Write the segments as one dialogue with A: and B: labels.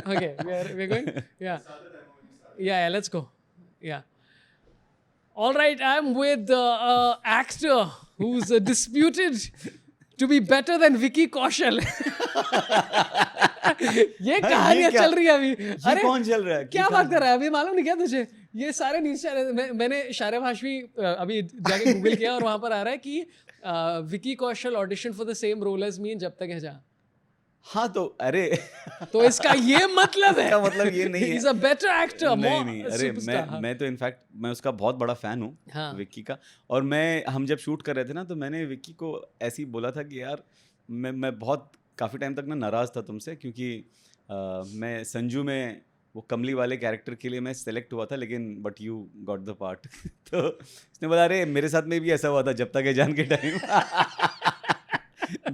A: Okay, we're going. Yeah, let's go. Yeah. All right, I'm with actor who's disputed to be better than Vicky Kaushal. ये कहानियां
B: क्या?
A: चल रही है अभी.
B: ये कौन चल रहा है?
A: क्या बात कर रहा है अभी? मालूम नहीं क्या तुझे? ये सारे न्यूज चैनल मैंने शारे भाषवी अभी जाके गूगल किया और वहां पर आ रहा है कि Vicky Kaushal audition for the same role as me in Jab Tak है जहां.
B: हाँ तो अरे
A: तो इसका ये मतलब है,
B: इसका मतलब ये नहीं है.
A: He's a better actor,
B: नहीं
A: more
B: नहीं, अरे
A: superstar.
B: मैं तो इनफैक्ट मैं उसका बहुत बड़ा फैन हूँ,
A: हाँ.
B: विक्की का. और हम जब शूट कर रहे थे ना, तो मैंने विक्की को ऐसे ही बोला था कि यार मैं बहुत काफ़ी टाइम तक ना नाराज़ था तुमसे, क्योंकि मैं संजू में वो कमली वाले कैरेक्टर के लिए मैं सेलेक्ट हुआ था, लेकिन but you got the part. तो उसने बोला अरे मेरे साथ में भी ऐसा हुआ था जब तक है जान के टाइम.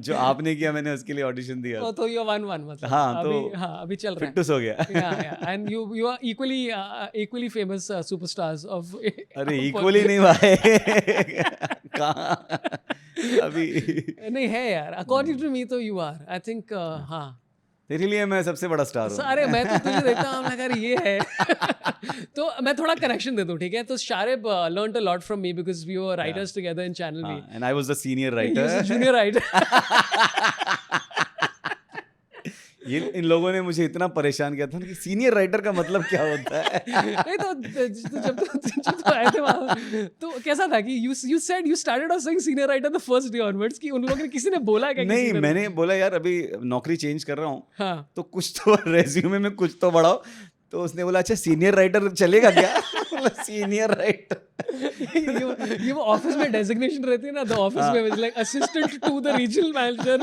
B: जो आपने किया मैंने उसके लिए ऑडिशन दिया.
A: तो you 1-1 मतलब.
B: हाँ, तो
A: अभी चल रहा है.
B: फिट्टूस हो गया.
A: Yeah. And you are equally famous superstars of.
B: अरे इक्वली नहीं भाई. कहाँ अभी.
A: नहीं है यार. According to me तो you are. I think हाँ.
B: तेरे लिए मैं सबसे बड़ा स्टार हूँ.
A: अरे मैं तो तुझे देखता हूँ अगर ये है. तो मैं थोड़ा कनेक्शन दे दूँ, ठीक है? तो Sharib learned a lot from me because we were writers together in Channel V.
B: And I was the senior
A: He
B: writer.
A: was a junior writer.
B: ये इन लोगों ने मुझे इतना परेशान किया था कि सीनियर राइटर का मतलब क्या होता है.
A: नहीं तो जब तो आए थे वहाँ, तो कैसा था कि you said you started off saying senior writer the first day onwards, कि उन लोगों ने किसी ने बोला क्या?
B: नहीं, मैंने बोला यार अभी नौकरी चेंज कर रहा हूँ.
A: हाँ.
B: तो कुछ तो रेज्यूमे में कुछ तो बढ़ाओ. तो उसने बोला अच्छा सीनियर राइटर चलेगा क्या? Senior writer.
A: ये वो ऑफिस में डेजिग्नेशन रहती है ना, द ऑफिस में like assistant to the regional manager.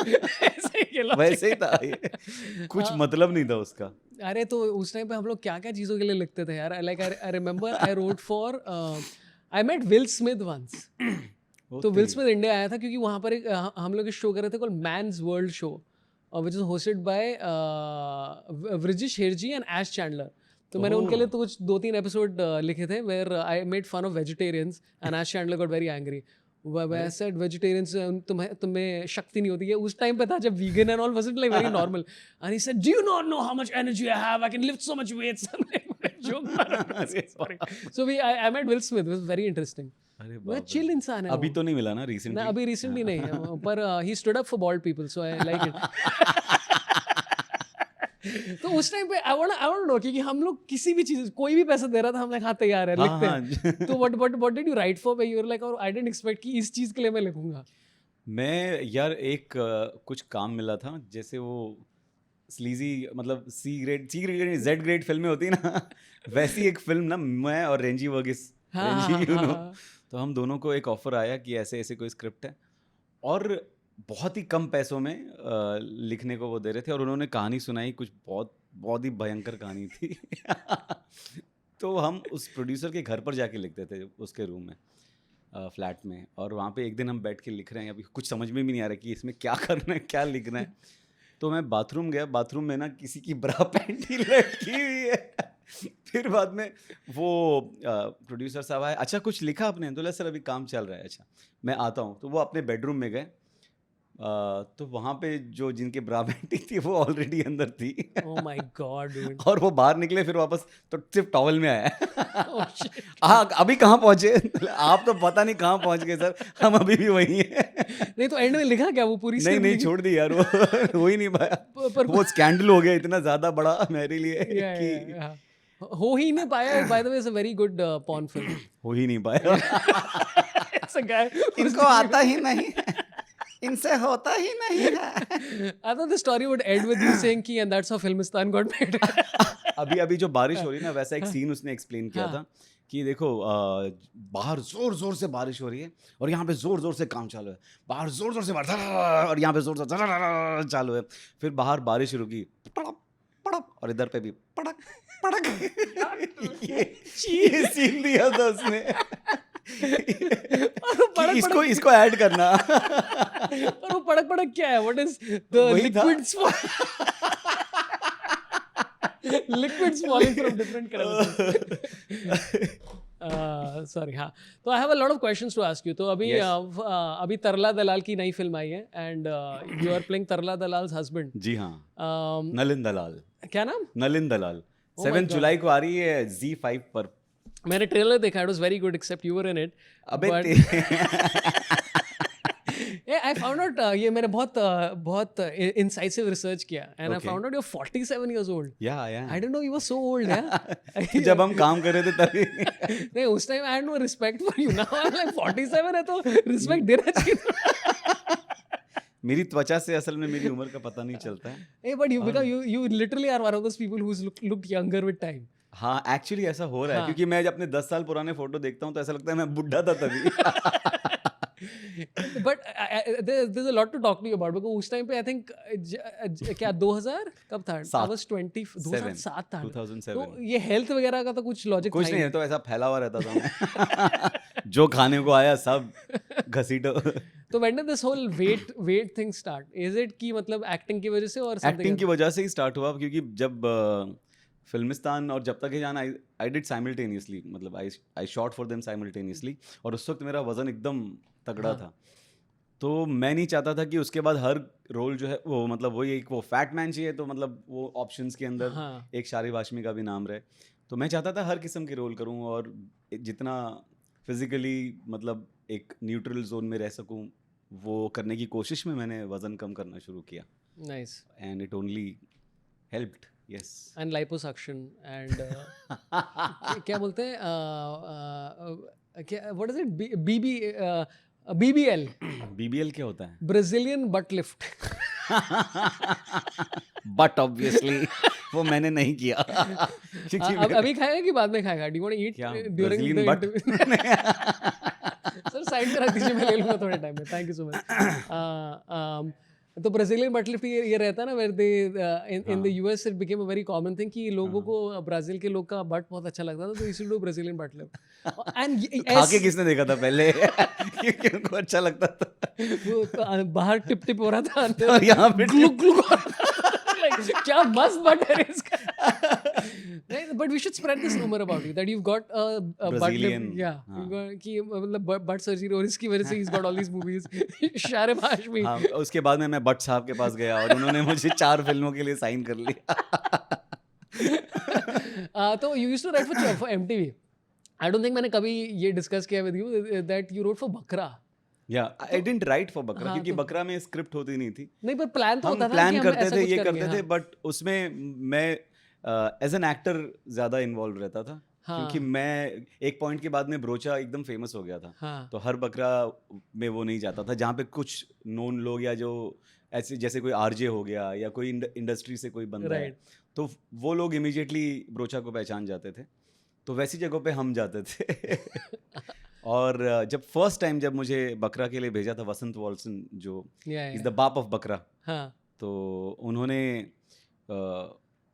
B: वैसे ही था ये. कुछ मतलब नहीं था उसका.
A: अरे तो उस टाइम पे हम लोग क्या क्या चीज़ों के लिए लिखते थे यार. Like I remember I wrote for I met Will Smith once. तो विल स्मिथ इंडिया आया था क्योंकि वहाँ पर एक हम लोग एक शो कर रहे थे called man's world show, which is hosted by Vrajesh Hirjee and Ash Chandler. तो मैंने उनके लिए तो कुछ 2-3 एपिसोड लिखे थे where I made fun of vegetarians and Ash Chandler got very angry. I said vegetarians तुम्हें शक्ति नहीं होती है. उस टाइम पे था जब vegan and all wasn't like very normal. And he said, do you not know how much energy I have? I can lift so much weights. Sorry. So I met Will Smith. It was very interesting. वो chill इंसान है.
B: अभी तो नहीं मिला ना recently.
A: अभी recently नहीं है, पर he stood up for bald people, so I like it. तो उस टाइम पे I want to know कि हम लोग किसी भी चीज, कोई भी पैसा दे रहा था हम लोग हाँ तैयार है लिखते हैं. तो what did you write for? You were like, और I didn't expect कि इस चीज के लिए मैं लिखूंगा.
B: मैं यार एक कुछ काम मिला था, जैसे वो स्लीजी मतलब सी ग्रेड जेड ग्रेड फिल्में होती है ना, वैसी एक फिल्म ना, मैं और रेंजी वर्गीस, तो हम दोनों को एक ऑफर आया कि ऐसे ऐसे कोई स्क्रिप्ट है और बहुत ही कम पैसों में लिखने को वो दे रहे थे. और उन्होंने कहानी सुनाई, कुछ बहुत ही भयंकर कहानी थी. तो हम उस प्रोड्यूसर के घर पर जाके लिखते थे, उसके रूम में, फ्लैट में. और वहाँ पे एक दिन हम बैठ के लिख रहे हैं, अभी कुछ समझ में भी नहीं आ रहा कि इसमें क्या करना है, क्या लिखना है. तो मैं बाथरूम गया, बाथरूम में ना किसी की ब्रा पैंट ही लटकी हुई है. फिर बाद में वो प्रोड्यूसर साहब आए, अच्छा कुछ लिखा आपने? तो सर अभी काम चल रहा है. अच्छा मैं आता हूँ. तो वो अपने बेडरूम में गए, तो वहाँ पे जो जिनके ब्रा पैंटी थी वो ऑलरेडी अंदर थी.
A: Oh my God, dude.
B: और वो बाहर निकले फिर वापस तो सिर्फ टॉवल में आया. हाँ अभी कहाँ पहुँचे? आप तो पता नहीं कहाँ पहुँच गए सर, हम अभी भी वही हैं.
A: नहीं तो एंड में लिखा क्या वो पूरी?
B: नहीं छोड़ दी यार, वो हो ही नहीं पाया. वो स्कैंडल हो गया इतना ज्यादा बड़ा मेरे लिए कि
A: हो ही नहीं पाया. By the way it's a very good porn film.
B: हो ही नहीं पाया.
A: इनको
B: आता ही नहीं, इनसे होता ही नहीं है.
A: I thought the story would end with you saying कि and that's how Filmistan got made.
B: अभी जो बारिश हो रही है ना, वैसा एक सीन उसने एक्सप्लेन किया था कि देखो बाहर जोर जोर से बारिश हो रही है और यहाँ पे जोर जोर से काम चालू है. बाहर जोर जोर से और यहाँ पे जोर जोर चालू है. फिर बाहर बारिश रुकी, पड़क, और इधर पे भी पड़क पड़क. ये सीन दिया था उसने. इसको ऐड करना.
A: और वो पड़क पड़क क्या है? What is the liquids liquids falling from different colours. Sorry हाँ, तो I have a lot of questions to ask you. तो अभी
B: Yes.
A: अभी तरला दलाल की नई फिल्म आई है and you are playing Tarla Dalal's husband.
B: जी हाँ, नलिन दलाल।
A: क्या नाम?
B: नलिन दलाल
A: Oh my
B: 7
A: God.
B: जुलाई को आ रही है Z5 पर।
A: मैंने ट्रेलर देखा, it was very good except you were in it.
B: अबे
A: आई फाउंड आउट, ये मैंने बहुत इंसाइसिव रिसर्च किया and I found out you are 47 years old.
B: Yeah
A: I didn't know you were so old यार।
B: जब हम काम कर रहे थे तभी
A: नहीं, उस time I had no respect for you. Now I am like 47 है तो रिस्पेक्ट देना चाहिए।
B: मेरी त्वचा से असल में मेरी उम्र का पता नहीं चलता है।
A: Hey, but you literally are one of those people who's looked younger with time.
B: हाँ, एक्चुअली ऐसा हो रहा है
A: हाँ.
B: क्योंकि मैं जब अपने 10 साल पुराने फोटो देखता हूँ तो ऐसा लगता है मैं बुढ़ा था तभी।
A: But there's a lot to talk to you about because उस टाइम पे I think क्या 2000 कब था? I was 20 2007 था।
B: 2007
A: तो ये हेल्थ वगैरह का तो कुछ लॉजिक
B: कुछ नहीं है, तो ऐसा फैला हुआ रहता था मैं। जो खाने को आया सब घसीटो।
A: तो when did this whole weight thing start? Is it कि मतलब एक्टिंग की वजह से और something
B: एक्टिंग की
A: else?
B: वजह से ही स्टार्ट हुआ क्योंकि जब फिल्मिस्तान और जब तक है जाना आई डिड साइमल्टेनियसली, मतलब आई शॉट फॉर देम साइमल्टेनियसली, और उस वक्त मेरा वजन एकदम तगड़ा
A: हाँ.
B: था। तो मैं नहीं चाहता था कि उसके बाद हर रोल जो है वो मतलब वही एक वो फैट मैन चाहिए, तो मतलब वो ऑप्शंस के अंदर
A: हाँ.
B: एक शारी वाशमी का भी नाम रहे। तो मैं चाहता था हर किस्म के रोल करूं और जितना फिजिकली मतलब एक न्यूट्रल जोन में रह सकूं वो करने की कोशिश में मैंने वजन कम करना शुरू किया
A: Nice.
B: And it only helped. Yes.
A: And liposuction and क्या बोलते हैं क्या what is it? BBL
B: BBL क्या होता है?
A: Brazilian butt lift.
B: But obviously वो मैंने नहीं किया क्योंकि
A: अब अभी खाएगा कि बाद में खाएगा? Do you want to eat
B: क्या
A: during
B: Brazilian
A: the
B: butt?
A: Sir side पे रख दीजिए, मैं ले लूंगा थोड़े टाइम में। Thank you so much. तो ब्राजीलियन बट लिफ्ट ये रहता है ना, where they in the US it became a very common thing कि लोगों को ब्राजील के लोग का बट बहुत अच्छा लगता था, तो इसी do Brazilian butt lift. And
B: खा के किसने देखा था पहले? क्योंकि उनको अच्छा लगता था।
A: वो तो बाहर टिप टिप हो रहा था,
B: और
A: अंदर
B: यहाँ पे
A: ग्लुक ग्लुक हो रहा था। Like, क्या मस्त बट है इसका। But we should spread this rumour about you that you got a butt
B: Brazilian,
A: lift. या
B: हाँ.
A: कि मतलब बट सर्जरी, और इसकी वजह से ही is got all these movies. Sharib Hashmi.
B: हाँ, उसके बाद में मैं भट्ट साहब के पास गया और उन्होंने मुझे 4 फिल्मों के लिए साइन कर लिया।
A: तो you used to write for MTV। I don't think मैंने कभी ये डिस्कस किया with you that you wrote for Bakra.
B: या आई डिडंट राइट फॉर बकरा
A: हाँ,
B: क्योंकि
A: तो-
B: बकरा में स्क्रिप्ट होती नहीं थी।
A: नहीं, पर प्लान तो
B: हम
A: होता था
B: प्लान
A: कि हम
B: करते
A: ऐसा
B: थे,
A: कुछ
B: ये
A: करेंगे,
B: करते थे,
A: हाँ।
B: बट उसमें मैं एज एन एक्टर ज़्यादा इन्वॉल्व रहता था क्योंकि
A: हाँ,
B: मैं एक पॉइंट के बाद में ब्रोचा एकदम फेमस हो गया था।
A: हाँ,
B: तो हर बकरा में वो नहीं जाता था जहाँ पे कुछ नोन लोग या जो ऐसे जैसे कोई आरजे हो गया या कोई इंडस्ट्री से कोई बंदा है,
A: राइट।
B: तो वो लोग इमीडिएटली ब्रोचा को पहचान जाते थे। तो वैसी जगहों पे हम जाते थे। और जब फर्स्ट टाइम जब मुझे बकरा के लिए भेजा था वसंत वॉल्सन, जो इज द बाप ऑफ बकरा,
A: हाँ,
B: तो उन्होंने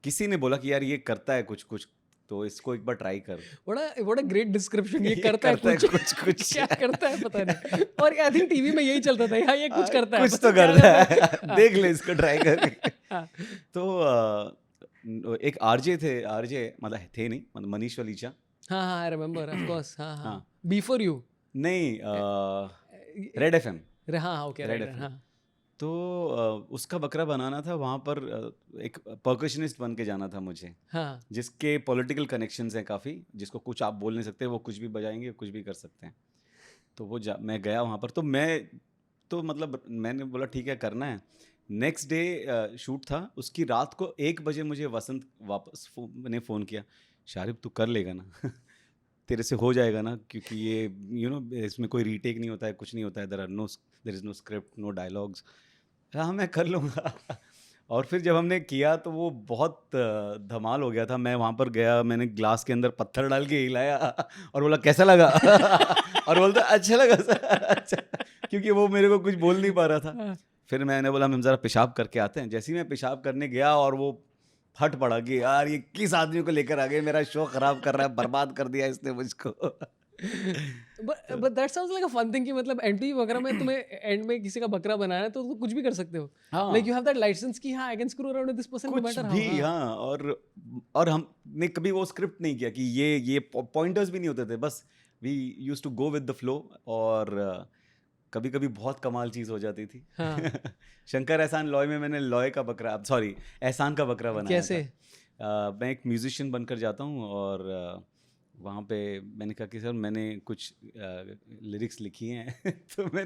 B: किसी ने बोला कि यार ये करता है कुछ कुछ, तो इसको एक बार ट्राई कर।
A: what a great description। ये
B: ये
A: करता है कुछ
B: कुछ
A: क्या करता है पता नहीं। और आई थिंक टीवी में यही चलता था, हाँ ये कुछ करता है,
B: कुछ
A: पता
B: तो
A: क्या
B: करता
A: करता
B: है, देख ले इसको ट्राई करके।
A: हाँ,
B: तो एक आरजे मतलब थे नहीं, मतलब मनीष वलीचा।
A: हाँ, हाँ, आई रिमेम्बर, ऑफ कोर्स, हाँ, हाँ,
B: हाँ।
A: Before you.
B: नहीं, रेड एफएम।
A: हाँ, ओके,
B: रेड
A: राइट,
B: एफएम।
A: हाँ,
B: तो उसका बकरा बनाना था, वहाँ पर एक परकशनिस्ट बन के जाना था मुझे,
A: हाँ,
B: जिसके पॉलिटिकल कनेक्शंस हैं काफ़ी, जिसको कुछ आप बोल नहीं सकते, वो कुछ भी बजाएंगे, कुछ भी कर सकते हैं। तो मैं गया वहाँ पर, तो मतलब मैंने बोला ठीक है करना है। नेक्स्ट डे शूट था, उसकी रात को 1 बजे मुझे वसंत वापस ने फ़ोन किया, शारिब तू कर लेगा ना? तेरे से हो जाएगा ना, क्योंकि ये इसमें कोई रीटेक नहीं होता है, कुछ नहीं होता है, there is no script, no dialogues. हाँ मैं कर लूँगा। और फिर जब हमने किया तो वो बहुत धमाल हो गया था। मैं वहाँ पर गया, मैंने ग्लास के अंदर पत्थर डाल के हिलाया और बोला कैसा लगा? और बोलता अच्छा लगा सर, अच्छा, क्योंकि वो मेरे को कुछ बोल नहीं पा रहा था।
A: हाँ।
B: फिर मैंने बोला हम ज़रा पेशाब करके आते हैं। जैसे ही मैं पेशाब करने गया और वो फट पड़ा कि यार ये किस आदमी को लेकर आ गए, मेरा शो ख़राब कर रहा है, बर्बाद कर दिया इसने मुझको।
A: but that sounds like a fun thing कि मतलब एनटीवी वगैरह में तुम्हें एंड में किसी का बकरा बनाना है तो तुम कुछ भी कर सकते हो.
B: हाँ.
A: Like you have that license कि हाँ I can screw around with this person no
B: कुछ
A: matter how.
B: भी,
A: हाँ.
B: हाँ. और हमने कभी वो स्क्रिप्ट नहीं किया कि ये पॉइंटर्स भी नहीं होते थे, बस we used to go with the flow. और कभी कभी बहुत कमाल चीज़ हो जाती थी.
A: हाँ.
B: शंकर एहसान लॉय में मैंने लॉय का बकरा, सॉरी एहसान का बकरा बनाया
A: कैसे?
B: था. मैं एक म्यूजिशियन बनकर जाता हूँ और वहाँ पे मैंने कहा कि सर मैंने कुछ लिरिक्स लिखी हैं तो मैं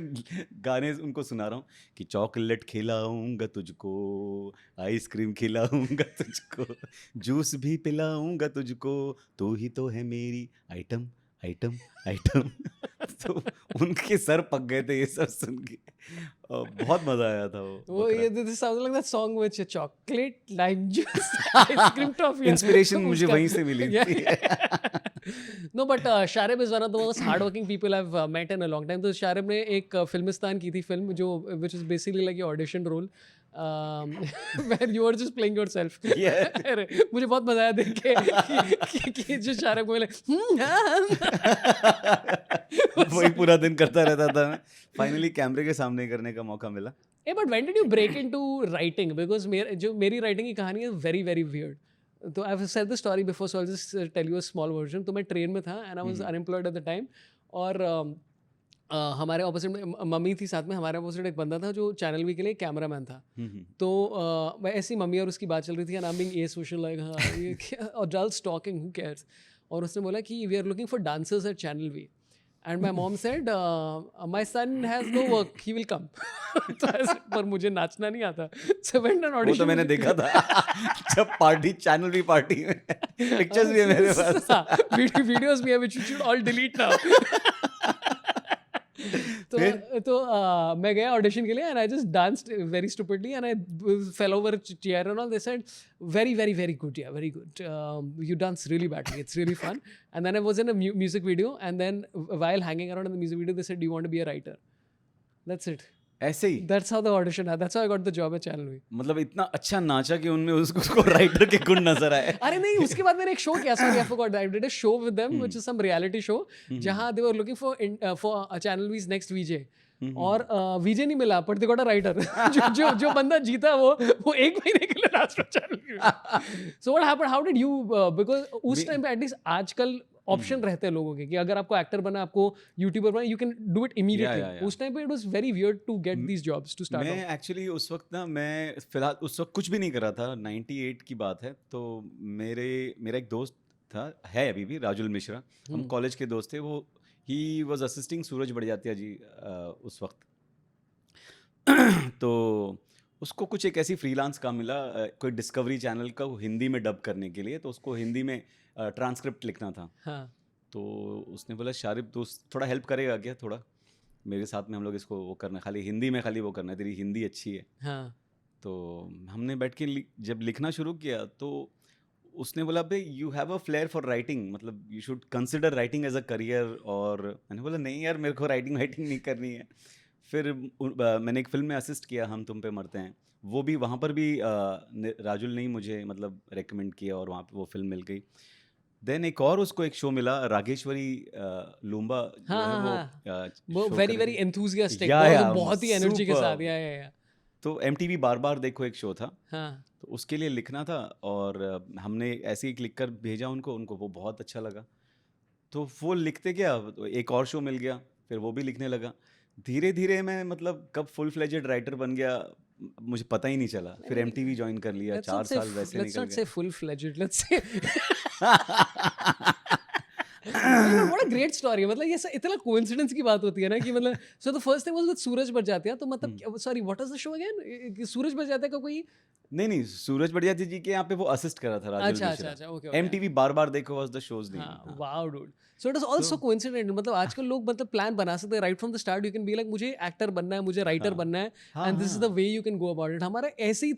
B: गाने उनको सुना रहा हूँ कि चॉकलेट खिलाऊंगा तुझको, आइसक्रीम खिलाऊंगा तुझको, जूस भी पिलाऊंगा तुझको, तू ही तो है मेरी आइटम आइटम आइटम. तो उनके सर पक गए थे ये सब सुन के. बहुत मजा आया था वो
A: ये this sounds like that song which chocolate lime juice ice cream toffee.
B: Inspiration मुझे
A: उसका-
B: वहीं से मिली थी.
A: No, but Sharib is one of the most hardworking people I've met in a long time. तो शारिब ने एक फिल्मिस्तान की थी फिल्म जो which is basically like your audition role where you were just playing yourself.
B: Yeah.
A: अरे मुझे बहुत मजा आया देख के कि जो शारिब को मिले
B: वही पूरा दिन करता रहता था मैं. फाइनली कैमरे के सामने करने का मौका मिला.
A: Hey, but when did you break into writing? Because मेरी writing की कहानी है very very weird. तो I've said the story before, so I'll just tell you a small version. तो मैं ट्रेन में था and I was unemployed at the time. और हमारे ऑपोजिट में मम्मी थी साथ में, हमारे ऑपोजिट एक बंदा था जो चैनल वी के लिए कैमरामैन था. तो मैं ऐसी मम्मी और उसकी बात चल रही थी and I'm being asocial like हाँ ये और just talking, who cares. और उसने बोला कि we are looking for dancers at channel V. And my mom said, my son has no work, he will come. तो ऐसे, पर मुझे नाचना नहीं आता. So went on
B: वो
A: audition.
B: तो मैंने देखा था जब पार्टी, चैनल भी पार्टी में पिक्चर्स भी है मेरे पास.
A: वीडियोस भी है which you should all delete now. तो मैं गया ऑडिशन के लिए and I just danced very stupidly and I fell over a chair and all. They said very very very good, yeah, very good. You dance really badly, it's really fun. And then I was in a music video and then while hanging around in the music video they said, do you want to be a writer? That's it.
B: ऐसे ही
A: That's how the audition had. That's how I got the job at Channel V.
B: मतलब इतना अच्छा नाचा कि उनमें उसको writer के गुण नजर आए.
A: अरे नहीं, उसके बाद मैंने एक शो किया, sorry I forgot that. I did a show with them which is some reality show जहाँ they were looking for Channel V's next VJ. और VJ नहीं मिला but they got a writer. जो बंदा जीता वो एक महीने के लिए लास्ट में Channel V. So what happened? How did you because उस टाइम पे एटलीस्ट आजकल ऑप्शन रहते हैं लोगों के कि अगर आपको एक्टर बना, आपको यूट्यूबर बना, you can do it immediately. उस टाइम पे it was very weird to get these jobs to start.
B: मैं एक्चुअली उस वक्त ना, मैं फिलहाल उस वक्त कुछ भी नहीं कर रहा था. 98 की बात है. तो मेरा एक दोस्त था, है अभी भी, राजुल मिश्रा. हम कॉलेज के दोस्त थे. वो ही वाज असिस्टिंग सूरज बड़जात्या जी उस वक्त. तो उसको कुछ एक ऐसी फ्रीलांस काम मिला कोई डिस्कवरी चैनल का हिंदी में डब करने के लिए. तो उसको हिंदी में ट्रांसक्रिप्ट लिखना था.
A: हाँ.
B: तो उसने बोला शारिब तो थोड़ा हेल्प करेगा क्या, थोड़ा मेरे साथ में हम लोग इसको वो करना, खाली हिंदी में खाली वो करना है, तेरी हिंदी अच्छी है.
A: हाँ.
B: तो हमने बैठ के जब लिखना शुरू किया तो उसने बोला भाई you have a flair for writing, मतलब you should consider writing as a career. और मैंने बोला नहीं यार, मेरे को राइटिंग नहीं करनी है. फिर मैंने एक फिल्म में असिस्ट किया, हम तुम पे मरते हैं. वो भी वहाँ पर भी राजुल ने ही मुझे मतलब रेकमेंड किया और वहाँ पे वो फिल्म मिल गई. देन एक और उसको एक शो मिला, रागेश्वरी लूम्बा जो है
A: वो वेरी वेरी एंथुसियास्टिक, बहुत ही एनर्जी के साथ. या
B: तो MTV बार बार देखो एक शो था.
A: हाँ.
B: तो उसके लिए लिखना था और हमने ऐसे ही लिख कर भेजा उनको वो बहुत अच्छा लगा. तो वो लिखते गया, तो एक और शो मिल गया, फिर वो भी लिखने लगा. धीरे धीरे मैं मतलब कब फुल फ्लेजेड राइटर बन गया मुझे पता ही नहीं चला. फिर MTV ज्वाइन कर लिया, 4 साल वैसे निकल गए.
A: Let's not say full fledged, let's say what a great story. मतलब ये इतना कोइंसिडेंस की बात होती है ना कि मतलब so the first thing was with सूरज बड़जात्या. तो मतलब sorry what was the show again? सूरज बड़जात्या का कोई
B: नहीं सूरज बड़जात्या जी के यहाँ पे वो असिस्ट करा था राजुल मिश्रा.
A: अच्छा ओके.
B: MTV बार बार देखो was the shows name.
A: Wow dude. So it is also coincident. मतलब आजकल लोग मतलब प्लान बना सकते हैं right from the start. You can be like मुझे एक्टर बनना है, मुझे राइटर बनना है, and this is the way you can go about it. हमारा ऐसे ही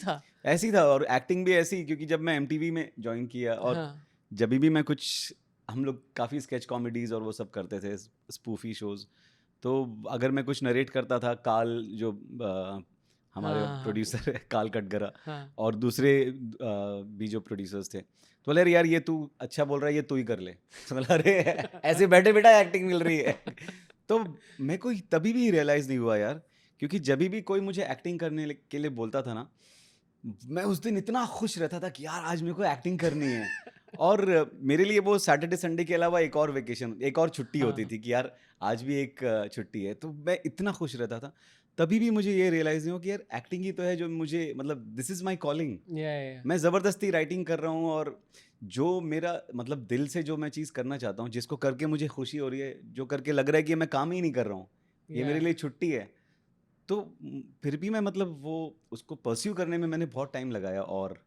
A: था
B: और एक्टिंग भी ऐसी, क्योंकि जब मैं MTV में ज्वाइन किया और जब भी मैं कुछ, हम लोग काफ़ी स्केच कॉमेडीज और वो सब करते थे, स्पूफी शोज. तो अगर मैं कुछ नरेट करता था, काल जो हमारे
A: हाँ,
B: प्रोड्यूसर है काल कटगरा,
A: हाँ,
B: और दूसरे भी जो प्रोड्यूसर्स थे, तो बोले यार ये तू अच्छा बोल रहा है, ये तू ही कर ले। तो बोला अरे ऐसे बैठे बैठा एक्टिंग मिल रही है। तो मेरे को तभी भी रियलाइज़ नहीं हुआ यार, क्योंकि जब भी कोई मुझे एक्टिंग करने के लिए बोलता था ना, मैं उस दिन इतना खुश रहता था कि यार आज मेरे को एक्टिंग करनी है। और मेरे लिए वो सैटरडे संडे के अलावा एक और वेकेशन, एक और छुट्टी होती
A: हाँ,
B: थी कि यार आज भी एक छुट्टी है, तो मैं इतना खुश रहता था। तभी भी मुझे ये रियलाइज़ नहीं हुआ कि यार एक्टिंग ही तो है जो मुझे, मतलब दिस इज़ माय कॉलिंग।
A: या
B: मैं ज़बरदस्ती राइटिंग कर रहा हूँ, और जो मेरा मतलब दिल से जो मैं चीज़ करना चाहता हूँ, जिसको करके मुझे खुशी हो रही है, जो करके लग रहा है कि मैं काम ही नहीं कर रहा हूँ, ये मेरे
A: या
B: लिए छुट्टी है, तो फिर भी मैं मतलब वो उसको परस्यू करने में मैंने बहुत टाइम लगाया। और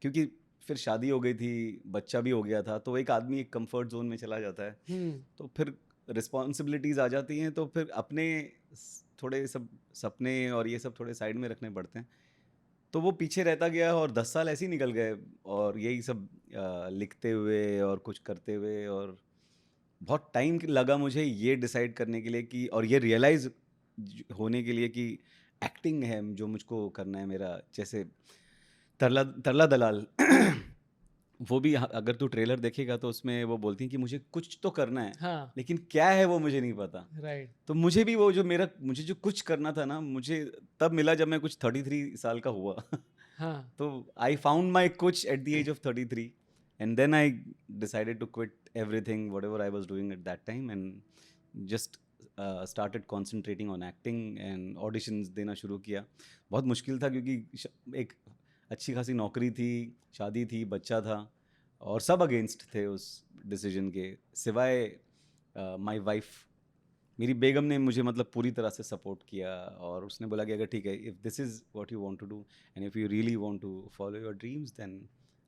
B: क्योंकि फिर शादी हो गई थी, बच्चा भी हो गया था, तो एक आदमी एक कंफर्ट जोन में चला जाता है, तो फिर रिस्पॉन्सिबिलिटीज़ आ जाती हैं, तो फिर अपने थोड़े सब सपने और ये सब थोड़े साइड में रखने पड़ते हैं। तो वो पीछे रहता गया, और 10 साल ऐसे ही निकल गए, और यही सब लिखते हुए और कुछ करते हुए, और बहुत टाइम लगा मुझे ये डिसाइड करने के लिए कि, और ये रियलाइज़ होने के लिए कि एक्टिंग है जो मुझको करना है मेरा। जैसे तरला तरला दलाल वो भी अगर तू ट्रेलर देखेगा तो उसमें वो बोलती हैं कि मुझे कुछ तो करना है,
A: हाँ,
B: लेकिन क्या है वो मुझे नहीं पता।
A: राइट,
B: तो मुझे भी वो जो मुझे जो कुछ करना था ना, मुझे तब मिला जब मैं कुछ 33 साल का हुआ।
A: हाँ,
B: तो आई फाउंड माई कुछ at the age of 33, and then I decided to quit everything whatever I was doing at that time, and just started concentrating on acting, and auditions देना शुरू किया। बहुत मुश्किल था, क्योंकि एक अच्छी खासी नौकरी थी, शादी थी, बच्चा था, और सब अगेंस्ट थे उस डिसीजन के, सिवाय माय वाइफ। मेरी बेगम ने मुझे मतलब पूरी तरह से सपोर्ट किया, और उसने बोला कि अगर ठीक है, if this is what you want to do, and if you really want to follow your dreams, then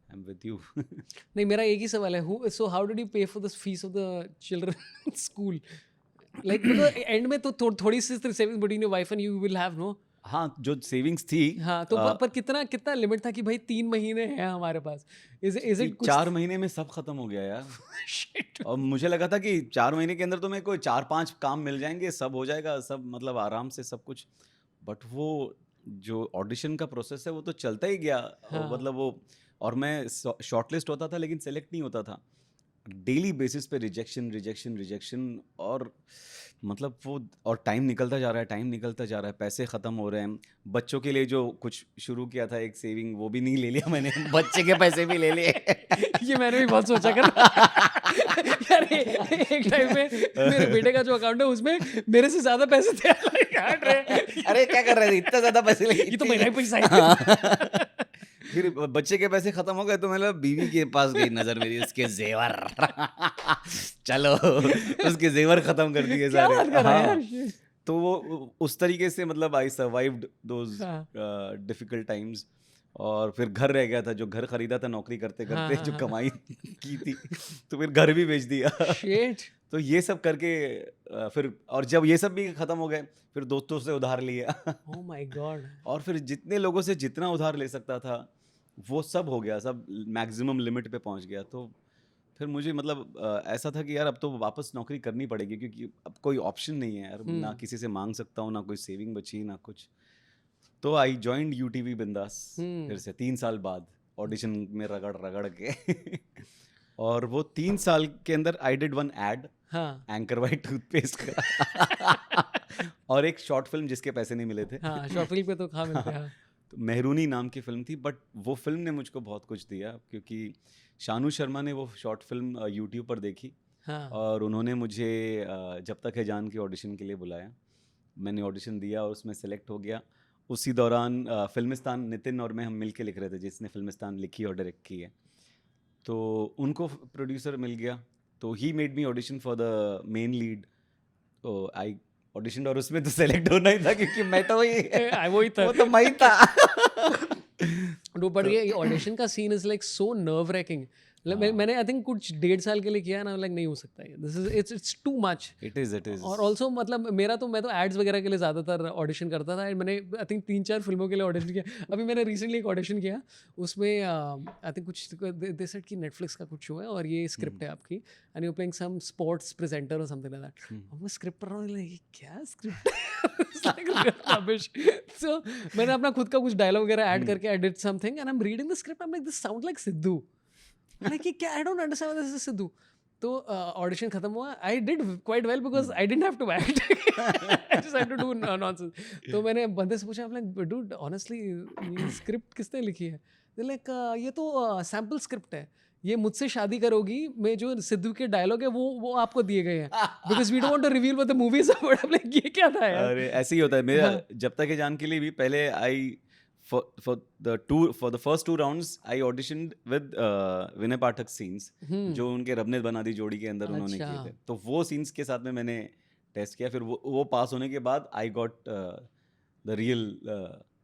B: I am with you.
A: नहीं मेरा एक ही सवाल है, who so how did you pay for the fees of the children school? Like मतलब end में तो थोड़ी सी saving between your wife and you will have, no?
B: हाँ, जो सेविंग्स थी,
A: हाँ, तो पर कितना कितना लिमिट था कि भाई 3 महीने हैं हमारे पास? इज़ इट कुछ
B: 4 महीने में सब खत्म हो गया यार।
A: शिट।
B: और मुझे लगा था कि 4 महीने के अंदर तो मेरे को 4-5 काम मिल जाएंगे, सब हो जाएगा, सब मतलब आराम से सब कुछ। बट वो जो ऑडिशन का प्रोसेस है वो तो चलता ही गया,
A: हाँ,
B: मतलब वो, और मैं शॉर्टलिस्ट होता था लेकिन सेलेक्ट नहीं होता था। डेली बेसिस पे रिजेक्शन रिजेक्शन रिजेक्शन, और मतलब वो, और टाइम निकलता जा रहा है, टाइम निकलता जा रहा है, पैसे ख़त्म हो रहे हैं। बच्चों के लिए जो कुछ शुरू किया था एक सेविंग, वो भी नहीं ले लिया मैंने। बच्चे के पैसे भी ले लिए।
A: ये मैंने भी बहुत सोचा कर यार एक टाइम पे मेरे बेटे का जो अकाउंट है उसमें मेरे से ज़्यादा पैसे थे। हट रहे
B: अरे क्या कर रहे थे, इतना ज्यादा पैसे लगे?
A: ये तो मेरा ही पैसा है।
B: फिर बच्चे के पैसे खत्म हो गए, तो मतलब बीवी के पास गई नजर मेरी, उसके जेवर। चलो, उसके जेवर खत्म कर दिए
A: क्या
B: सारे।
A: बात कर रहा है
B: हाँ,
A: यार? Shit.
B: तो वो उस तरीके से मतलब आई सर्वाइव्ड दोज
A: हाँ,
B: डिफिकल्ट टाइम्स। और फिर घर रह गया था, जो घर खरीदा था नौकरी करते
A: हाँ,
B: करते,
A: हाँ,
B: जो
A: हाँ।
B: कमाई की थी, तो फिर घर भी बेच दिया।
A: शिट।
B: तो ये सब करके फिर, और जब ये सब भी खत्म हो गए, फिर दोस्तों से उधार लिया।
A: Oh my God.
B: और फिर जितने लोगों से जितना उधार ले सकता था, वो सब हो गया, सब मैक्सिमम लिमिट पे पहुंच गया। तो फिर मुझे मतलब ऐसा था कि यार अब तो वापस नौकरी करनी पड़ेगी, क्योंकि अब कोई ऑप्शन नहीं है यार, ना किसी से मांग सकता हूँ, ना कोई सेविंग बची, ना कुछ। तो आई जॉइंड यूटीवी बिंदास, फिर से 3 साल बाद ऑडिशन में रगड़ रगड़ के। और वो 3 साल के अंदर आई डिड वन एड,
A: हाँ,
B: एंकर वाइट टूथपेस्ट का। और एक शॉर्ट फिल्म जिसके पैसे नहीं मिले थे।
A: हाँ, शॉर्ट फिल्म पे तो कहाँ मिलते हैं?
B: हाँ,
A: हाँ,
B: तो मेहरूनी नाम की फिल्म थी, बट वो फिल्म ने मुझको बहुत कुछ दिया, क्योंकि शानू शर्मा ने वो शॉर्ट फिल्म यूट्यूब पर देखी,
A: हाँ,
B: और उन्होंने मुझे जब तक है जान के ऑडिशन के लिए बुलाया। मैंने ऑडिशन दिया और उसमें सेलेक्ट हो गया। उसी दौरान फिल्मिस्तान, नितिन और मैं, हम मिल के लिख रहे थे, जिसने फिल्मिस्तान लिखी और डायरेक्ट की है। तो उनको प्रोड्यूसर मिल गया, तो he made me audition for the main lead. तो आई ऑडिशन, और उसमें तो सेलेक्ट होना ही था, क्योंकि मैं तो
A: वही था।
B: वो तो मैं ही था।
A: नो, बट
B: तो
A: ये ऑडिशन का scene is like so nerve racking, मैंने आई थिंक कुछ 1.5 साल के लिए किया ना, लाइक नहीं हो सकता है, this is it's too much.
B: It is
A: और ऑल्सो मतलब मैं तो एड्स वगैरह के लिए ज़्यादातर ऑडिशन करता था, एंड मैंने आई थिंक 3-4 फिल्मों के लिए ऑडिशन किया। अभी मैंने रिसेंटली एक ऑडिशन किया, उसमें आई थिंक कुछ दे सेड कि नेटफ्लिक्स का कुछ शो है और ये स्क्रिप्ट है आपकी, and you playing some sports presenter और समथिंग लाइक दैट। मैं स्क्रिप्ट पढ़ रहा हूँ, लाइक क्या स्क्रिप्ट सो मैंने अपना खुद का कुछ डायलॉग वगैरह ऐड करके I did something, and I am reading the script, I am like this sound like Sidhu, like ये क्या, I don't understand this is Sidhu. तो ऑडिशन खत्म हुआ, I did quite well because I didn't have to act, I just had to do nonsense. तो मैंने बंदे से पूछा, लाइक डूड ऑनेस्टली ये स्क्रिप्ट किसने लिखी है? लाइक ये तो सैम्पल स्क्रिप्ट है, ये मुझसे शादी करोगी में जो सिद्धू के डायलॉग है वो आपको दिए गए हैं, because we don't want to reveal what the movie is about. Like ये क्या था यार?
B: अरे ऐसे ही होता है मेरा।
A: हाँ।
B: जब तक ये जान के लिए भी पहले आई for the first 2 rounds I auditioned with Vinay Pathak scenes जो उनके रब ने बना दी जोड़ी के अंदर उन्होंने किए
A: अच्छा।
B: थे, तो वो scenes के साथ में मैंने टेस्ट किया। फिर वो पास होने के बाद I got the real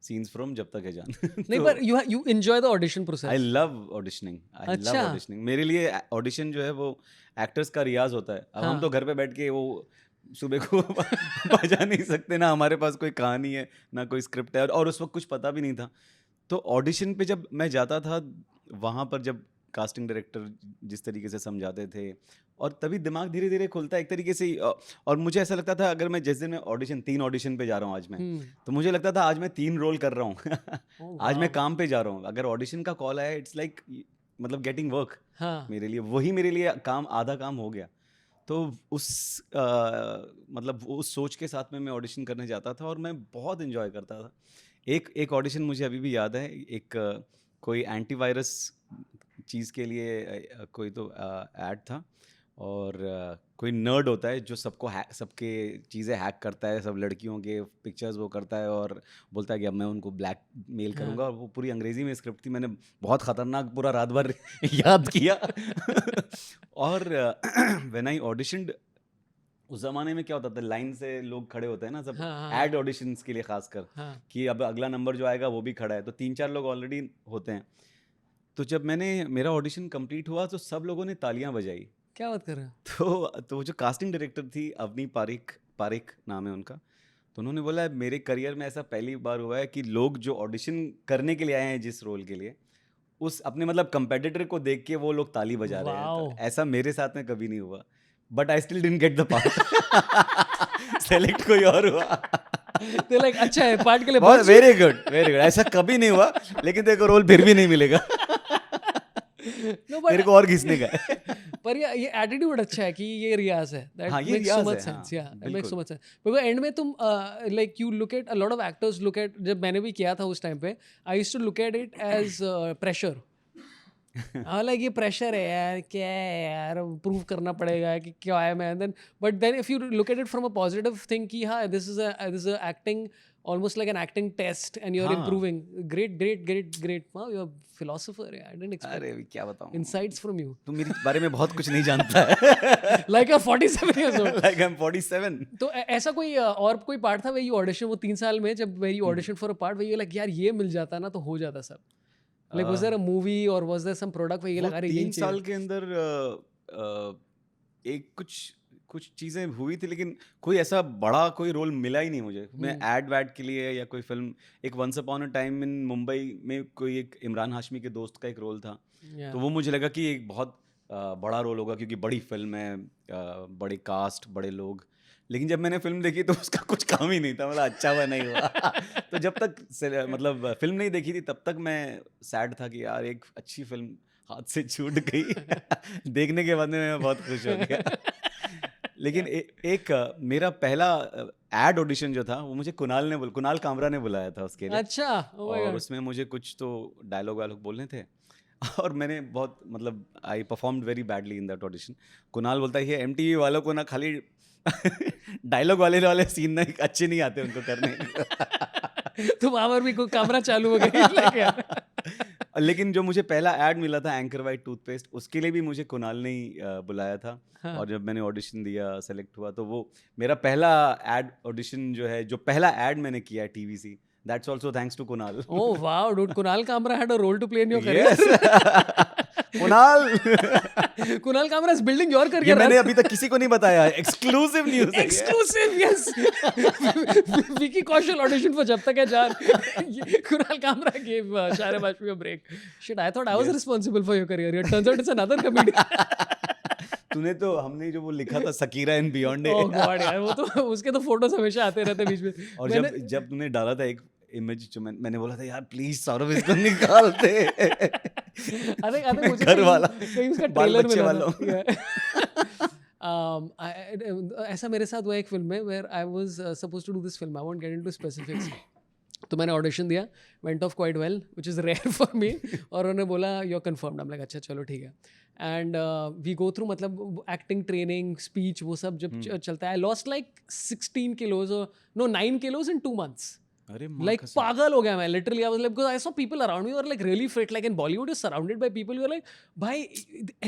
B: scenes from जब तक है जान।
A: नहीं, पर you enjoy the audition process.
B: I love auditioning. I love
A: अच्छा।
B: auditioning. मेरे लिए ऑडिशन जो है वो एक्टर्स का रियाज होता है। अब हम
A: हाँ।
B: तो घर पे बैठ के वो सुबह को बजा नहीं सकते ना, हमारे पास कोई कहानी है ना कोई स्क्रिप्ट है, और उस वक्त कुछ पता भी नहीं था। तो ऑडिशन पे जब मैं जाता था, वहाँ पर जब कास्टिंग डायरेक्टर जिस तरीके से समझाते थे, और तभी दिमाग धीरे धीरे खुलता है एक तरीके से और मुझे ऐसा लगता था, अगर मैं जिस दिन मैं 3 ऑडिशन पे जा रहा हूँ आज मैं, तो मुझे लगता था आज मैं 3 रोल कर रहा हूँ। आज मैं काम पे जा रहा हूँ। अगर ऑडिशन का कॉल आया, इट्स लाइक मतलब गेटिंग वर्क। मेरे लिए वही मेरे लिए काम, आधा काम हो गया। तो उस मतलब उस सोच के साथ में मैं ऑडिशन करने जाता था और मैं बहुत इन्जॉय करता था। एक ऑडिशन मुझे अभी भी याद है, एक कोई एंटीवायरस चीज़ के लिए कोई तो ऐड था, और कोई नर्ड होता है जो सबके चीज़ें हैक करता है, सब लड़कियों के पिक्चर्स वो करता है और बोलता है कि अब मैं उनको ब्लैक मेल करूँगा। और वो पूरी अंग्रेज़ी में स्क्रिप्ट थी, मैंने बहुत ख़तरनाक पूरा रात भर याद किया। और व्हेन आई ऑडिशनड, उस ज़माने में क्या होता था, लाइन से लोग खड़े होते हैं ना सब, एड ऑडिशंस के लिए खासकर, कि अब अगला नंबर जो आएगा वो भी खड़ा है, तो 3-4 लोग ऑलरेडी होते हैं। तो जब मेरा ऑडिशन कंप्लीट हुआ तो सब लोगों ने तालियां बजाई।
A: क्या बात कर रहे हो?
B: तो जो कास्टिंग डायरेक्टर थी, अवनी पारिक नाम है उनका, तो उन्होंने बोला मेरे करियर में ऐसा पहली बार हुआ है कि लोग जो ऑडिशन करने के लिए आए हैं जिस रोल के लिए, उस अपने मतलब कंपेटिटर को देख के वो लोग ताली बजा रहे हैं। तो ऐसा मेरे साथ में कभी नहीं हुआ, but I still didn't get the part. Select कोई और हुआ।
A: तो लाइक अच्छा है, पार्ट के लिए
B: बहुत वेरी गुड। ऐसा कभी नहीं हुआ, लेकिन तेरे को रोल फिर भी नहीं मिलेगा। मेरे को और घिसने का है।
A: पर ये एटीट्यूड अच्छा है कि ये रियाज है, that makes so much sense. Yeah it makes so much sense, because end में तुम like you look at a lot of actors look at, जब मैंने भी किया था उस टाइम पे, I used to look at it as pressure. Like ये प्रेशर है यार, क्या है यार, प्रूव करना पड़ेगा कि क्या है मैं। Then but then if you look at it from a positive thing कि हाँ this is a acting, almost like an acting test, and you're improving. Great. Wow, you're a philosopher. I didn't expect.
B: अरे क्या बताऊं,
A: insights from you.
B: तू मेरे बारे में बहुत कुछ नहीं जानता है।
A: Like I'm 47 years old.
B: Like I'm 47.
A: तो ऐसा कोई और कोई पार्ट था वही ऑडिशन, वो 3 साल में जब मेरी ऑडिशन फॉर अ पार्ट, वही लाइक यार ये मिल जाता ना तो हो जाता सब? Like was there a movie or was there some product where you like अरे
B: 3 साल के अंदर एक कुछ चीज़ें हुई थी, लेकिन कोई ऐसा बड़ा कोई रोल मिला ही नहीं मुझे। मैं एड वैड के लिए या कोई फिल्म, एक once upon a time in Mumbai में कोई एक इमरान हाशमी के दोस्त का एक रोल था, तो वो मुझे लगा कि एक बहुत बड़ा रोल होगा क्योंकि बड़ी फिल्म है, बड़े कास्ट, बड़े लोग। लेकिन जब मैंने फिल्म देखी तो उसका कुछ काम ही नहीं था, मतलब अच्छा हुआ नहीं हुआ। तो जब तक मतलब फिल्म नहीं देखी थी तब तक मैं सैड था कि यार एक अच्छी फिल्म हाथ से छूट गई। देखने के बाद में मैं बहुत खुश हो गया। लेकिन एक मेरा पहला एड ऑडिशन जो था वो मुझे कुणाल कामरा ने बुलाया था उसके लिए।
A: अच्छा,
B: और उसमें मुझे कुछ तो डायलॉग वायलॉग बोलने थे, और मैंने बहुत मतलब आई performed very badly in that audition. Kunal बोलता है MTV वालों को ना खाली डायलॉग वाले सीन ना अच्छे नहीं आते उनको करने।
A: तो वहाँ पर भी कोई कैमरा चालू हो गया।
B: लेकिन जो मुझे पहला ऐड मिला था एंकर वाइट टूथपेस्ट, उसके लिए भी मुझे कुणाल ने ही बुलाया था। और जब मैंने ऑडिशन दिया, सेलेक्ट हुआ, तो वो मेरा पहला ऐड ऑडिशन जो पहला ऐड मैंने किया है TVC, that's also thanks to Kunal.
A: Oh wow dude, Kunal Kamra had a role to play in your career.
B: Kunal
A: Kunal Kamra is building your
B: ये
A: करियर.
B: मैंने अभी तक किसी को नहीं बताया, एक्सक्लूसिव न्यूज़ है ये।
A: Exclusive, yes. Vicky Kaushal audition for Jab Tak Hai Jaan. Kunal Kamra gave Shara Bajpayee a break. Shit, I thought I was responsible for your career. It turns out it's another comedian.
B: तूने तो, हमने जो वो लिखा था Shakira and beyond
A: Oh God, यार वो तो उसके तो फोटोज हमेशा आते रहते बीच में.
B: और जब तूने डाला था एक इमेज, जो मैंने बोला था यार प्लीज सौरभ इसको निकाल दे।
A: I think मुझे
B: घर वाला,
A: कहीं उसका
B: बाल
A: ट्रेलर
B: बच्चे
A: मिला
B: वालों।
A: था. ऐसा मेरे साथ हुआ एक फिल्म में where I was suppose to do this film. I won't get into specifics. तो मैंने ऑडिशन दिया, went off quite well which is rare for me. और उन्होंने बोला you are confirmed. I'm like अच्छा चलो ठीक है. एंड वी गो थ्रू मतलब एक्टिंग ट्रेनिंग, स्पीच, वो सब जब चलता है. I lost like 16 kilos or no 9 kilos in 2 months.
B: अरे
A: Like पागल हो गया मैं literally. I was like, because I saw people around me who are like really fit. Like in Bollywood, you're surrounded by people who are like, bhai,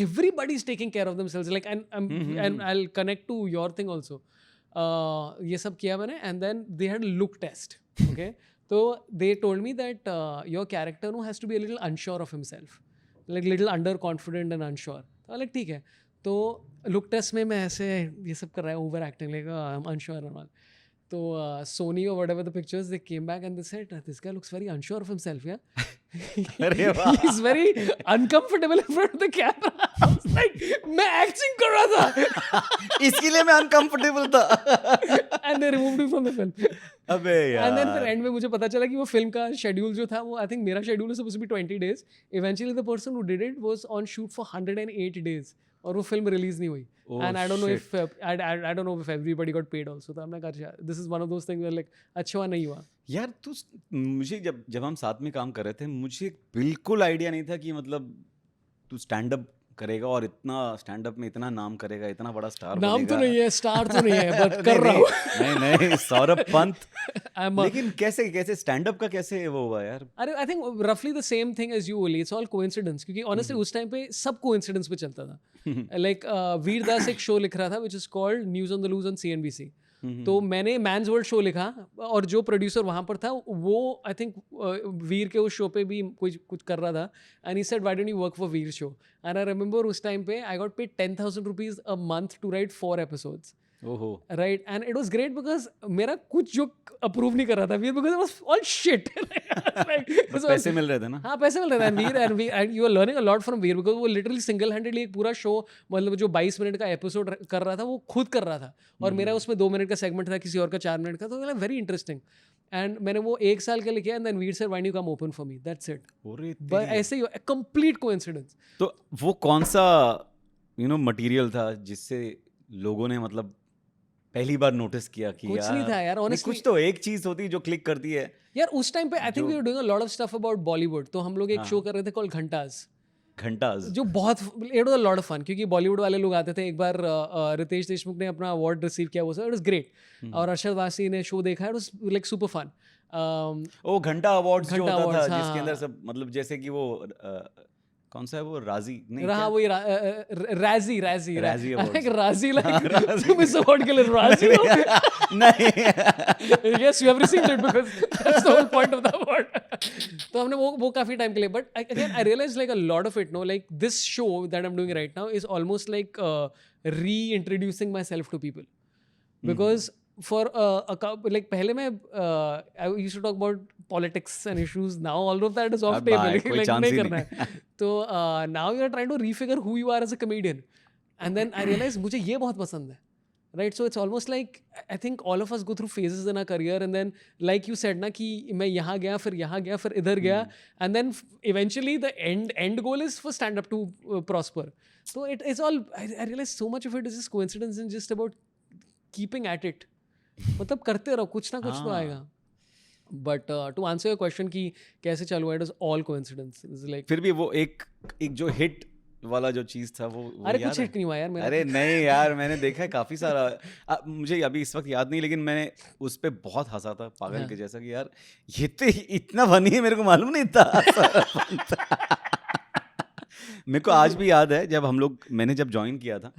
A: everybody's taking care of themselves. Like and I'll connect to your thing also. ये सब किया मैंने, and then they had a look test. Okay, so they told me that your character no has to be a little unsure of himself, like little underconfident and unsure. तो like ठीक है. तो look test में मैं ऐसे ये सब कर रहा है, over acting like I'm unsure and all. So Sony or whatever the pictures, they came back and they said this guy looks very unsure of himself. Yeah. He's very uncomfortable in front of the camera. I was like, मैं acting कर रहा था.
B: इसके लिए मैं uncomfortable था।
A: And they removed me from the film.
B: अबे यार।
A: And then फिर end में मुझे पता चला कि वो फिल्म का शेड्यूल जो था वो, I think मेरा schedule was supposed to be 20 days. Eventually the person who did it was on shoot for 108 days. और वो फिल्म रिलीज नहीं हुई. And I don't know if I don't know if everybody got paid also. तो हमने कहा this is one of those things where like अच्छा हुआ नहीं हुआ.
B: यार तू, मुझे जब हम साथ में काम कर रहे थे, मुझे बिल्कुल आइडिया नहीं था कि मतलब तू स्टैंड अप करेगा और इतना स्टैंड अप में इतना नाम करेगा, इतना बड़ा स्टार बनेगा.
A: नाम तो नहीं है, स्टार तो नहीं है, बट कर रहा हूँ.
B: नहीं सौरभ पंत. लेकिन कैसे स्टैंड अप का कैसे वो हुआ यार?
A: अरे आई थिंक रफली the same thing as you only. It's all coincidence. क्योंकि ऑनेस्टली उस टाइम पे सब कोइंसिडेंस पे चलता था. लाइक वीर दास एक शो लिख रहा था which is called news on the lose on CNBC. तो मैंने मैन्स वर्ल्ड शो लिखा और जो प्रोड्यूसर वहाँ पर था वो आई थिंक वीर के उस शो पे भी कुछ कर रहा था. And he said why don't you work for Veer show. And I remember उस टाइम पे I got paid 10,000 rupees a month to write 4 episodes.
B: ओहो.
A: Right, and it was great because मेरा कुछ जो अप्रूव नहीं कर रहा था वीर, because it was all shit.
B: पैसे मिल रहे थे ना?
A: हाँ पैसे मिल रहे थे. and Veer and you are learning a lot from Veer because वो literally single handedly एक पूरा शो, मतलब जो 22 मिनट का एपिसोड कर रहा था वो खुद कर रहा था. और मेरा उसमें 2 मिनट का सेगमेंट था, किसी और का 4 मिनट का. तो वेरी इंटरेस्टिंग. एंड मैंने वो 1 साल के लिए किया. And then Veer said why don't you come open for me. That's it. But ऐसे ही कंप्लीट कोइंसिडेंस.
B: तो वो कौन सा मटेरियल था जिससे लोगों ने मतलब पहली बार नोटिस किया कि
A: कुछ नहीं था यार ऑनेस्टली.
B: कुछ तो एक चीज होती है जो क्लिक करती है
A: यार. उस टाइम पे I think we were doing a lot of stuff about Bollywood. तो हम लोग एक शो कर रहे थे कॉल्ड घंटाज, जो बहुत it was a lot of fun. क्योंकि बॉलीवुड वाले लोग आते थे. एक बार रितेश देशमुख ने अपना अवार्ड रिसीव किया, वो इट वाज ग्रेट. और अरशद वासी ने शो देखा, it was like super fun.
B: ओ घंटा अवार्ड्स जो होता था जिसके अंदर सब मतलब जैसे कि वो कौन सा है वो, राजी नहीं
A: रहा वो राजी
B: राजी
A: like तुम इस अवार्ड के लिए राजी हो?
B: नहीं.
A: Yes, you have received it because that's the whole point of the award. तो हमने वो काफी टाइम के लिए. But again I realized like a lot of it, no, like this show that I'm doing right now is almost like reintroducing myself to people. Because for like पहले मैं I used to talk about politics and issues. Now all of that is off table. Like नहीं करना है. तो now you are trying to refigure who you are as a comedian. And then I realized मुझे ये बहुत पसंद है. Right, so it's almost like I think all of us go through phases in our career, and then like you said ना कि मैं यहाँ गया, फिर इधर गया, and then eventually the end goal is for stand up to prosper. So it's all I realized so much of it is just coincidence and just about keeping at it. मतलब करते रहो, कुछ ना कुछ तो आएगा. But to answer your question कि कैसे चालू हुआ, it was all coincidence. It's like
B: फिर भी वो एक जो हिट वाला जो चीज था वो
A: अरे कुछ हिट नहीं हुआ यार मेरा.
B: अरे नहीं यार, मैंने देखा है काफी सारा. मुझे अभी इस वक्त याद नहीं, लेकिन मैंने उस पे बहुत हंसा था पागल के जैसा कि यार ये तो इतना फनी है, मेरे को मालूम नहीं था. मेरे को आज भी याद है जब मैंने जब ज्वाइन किया था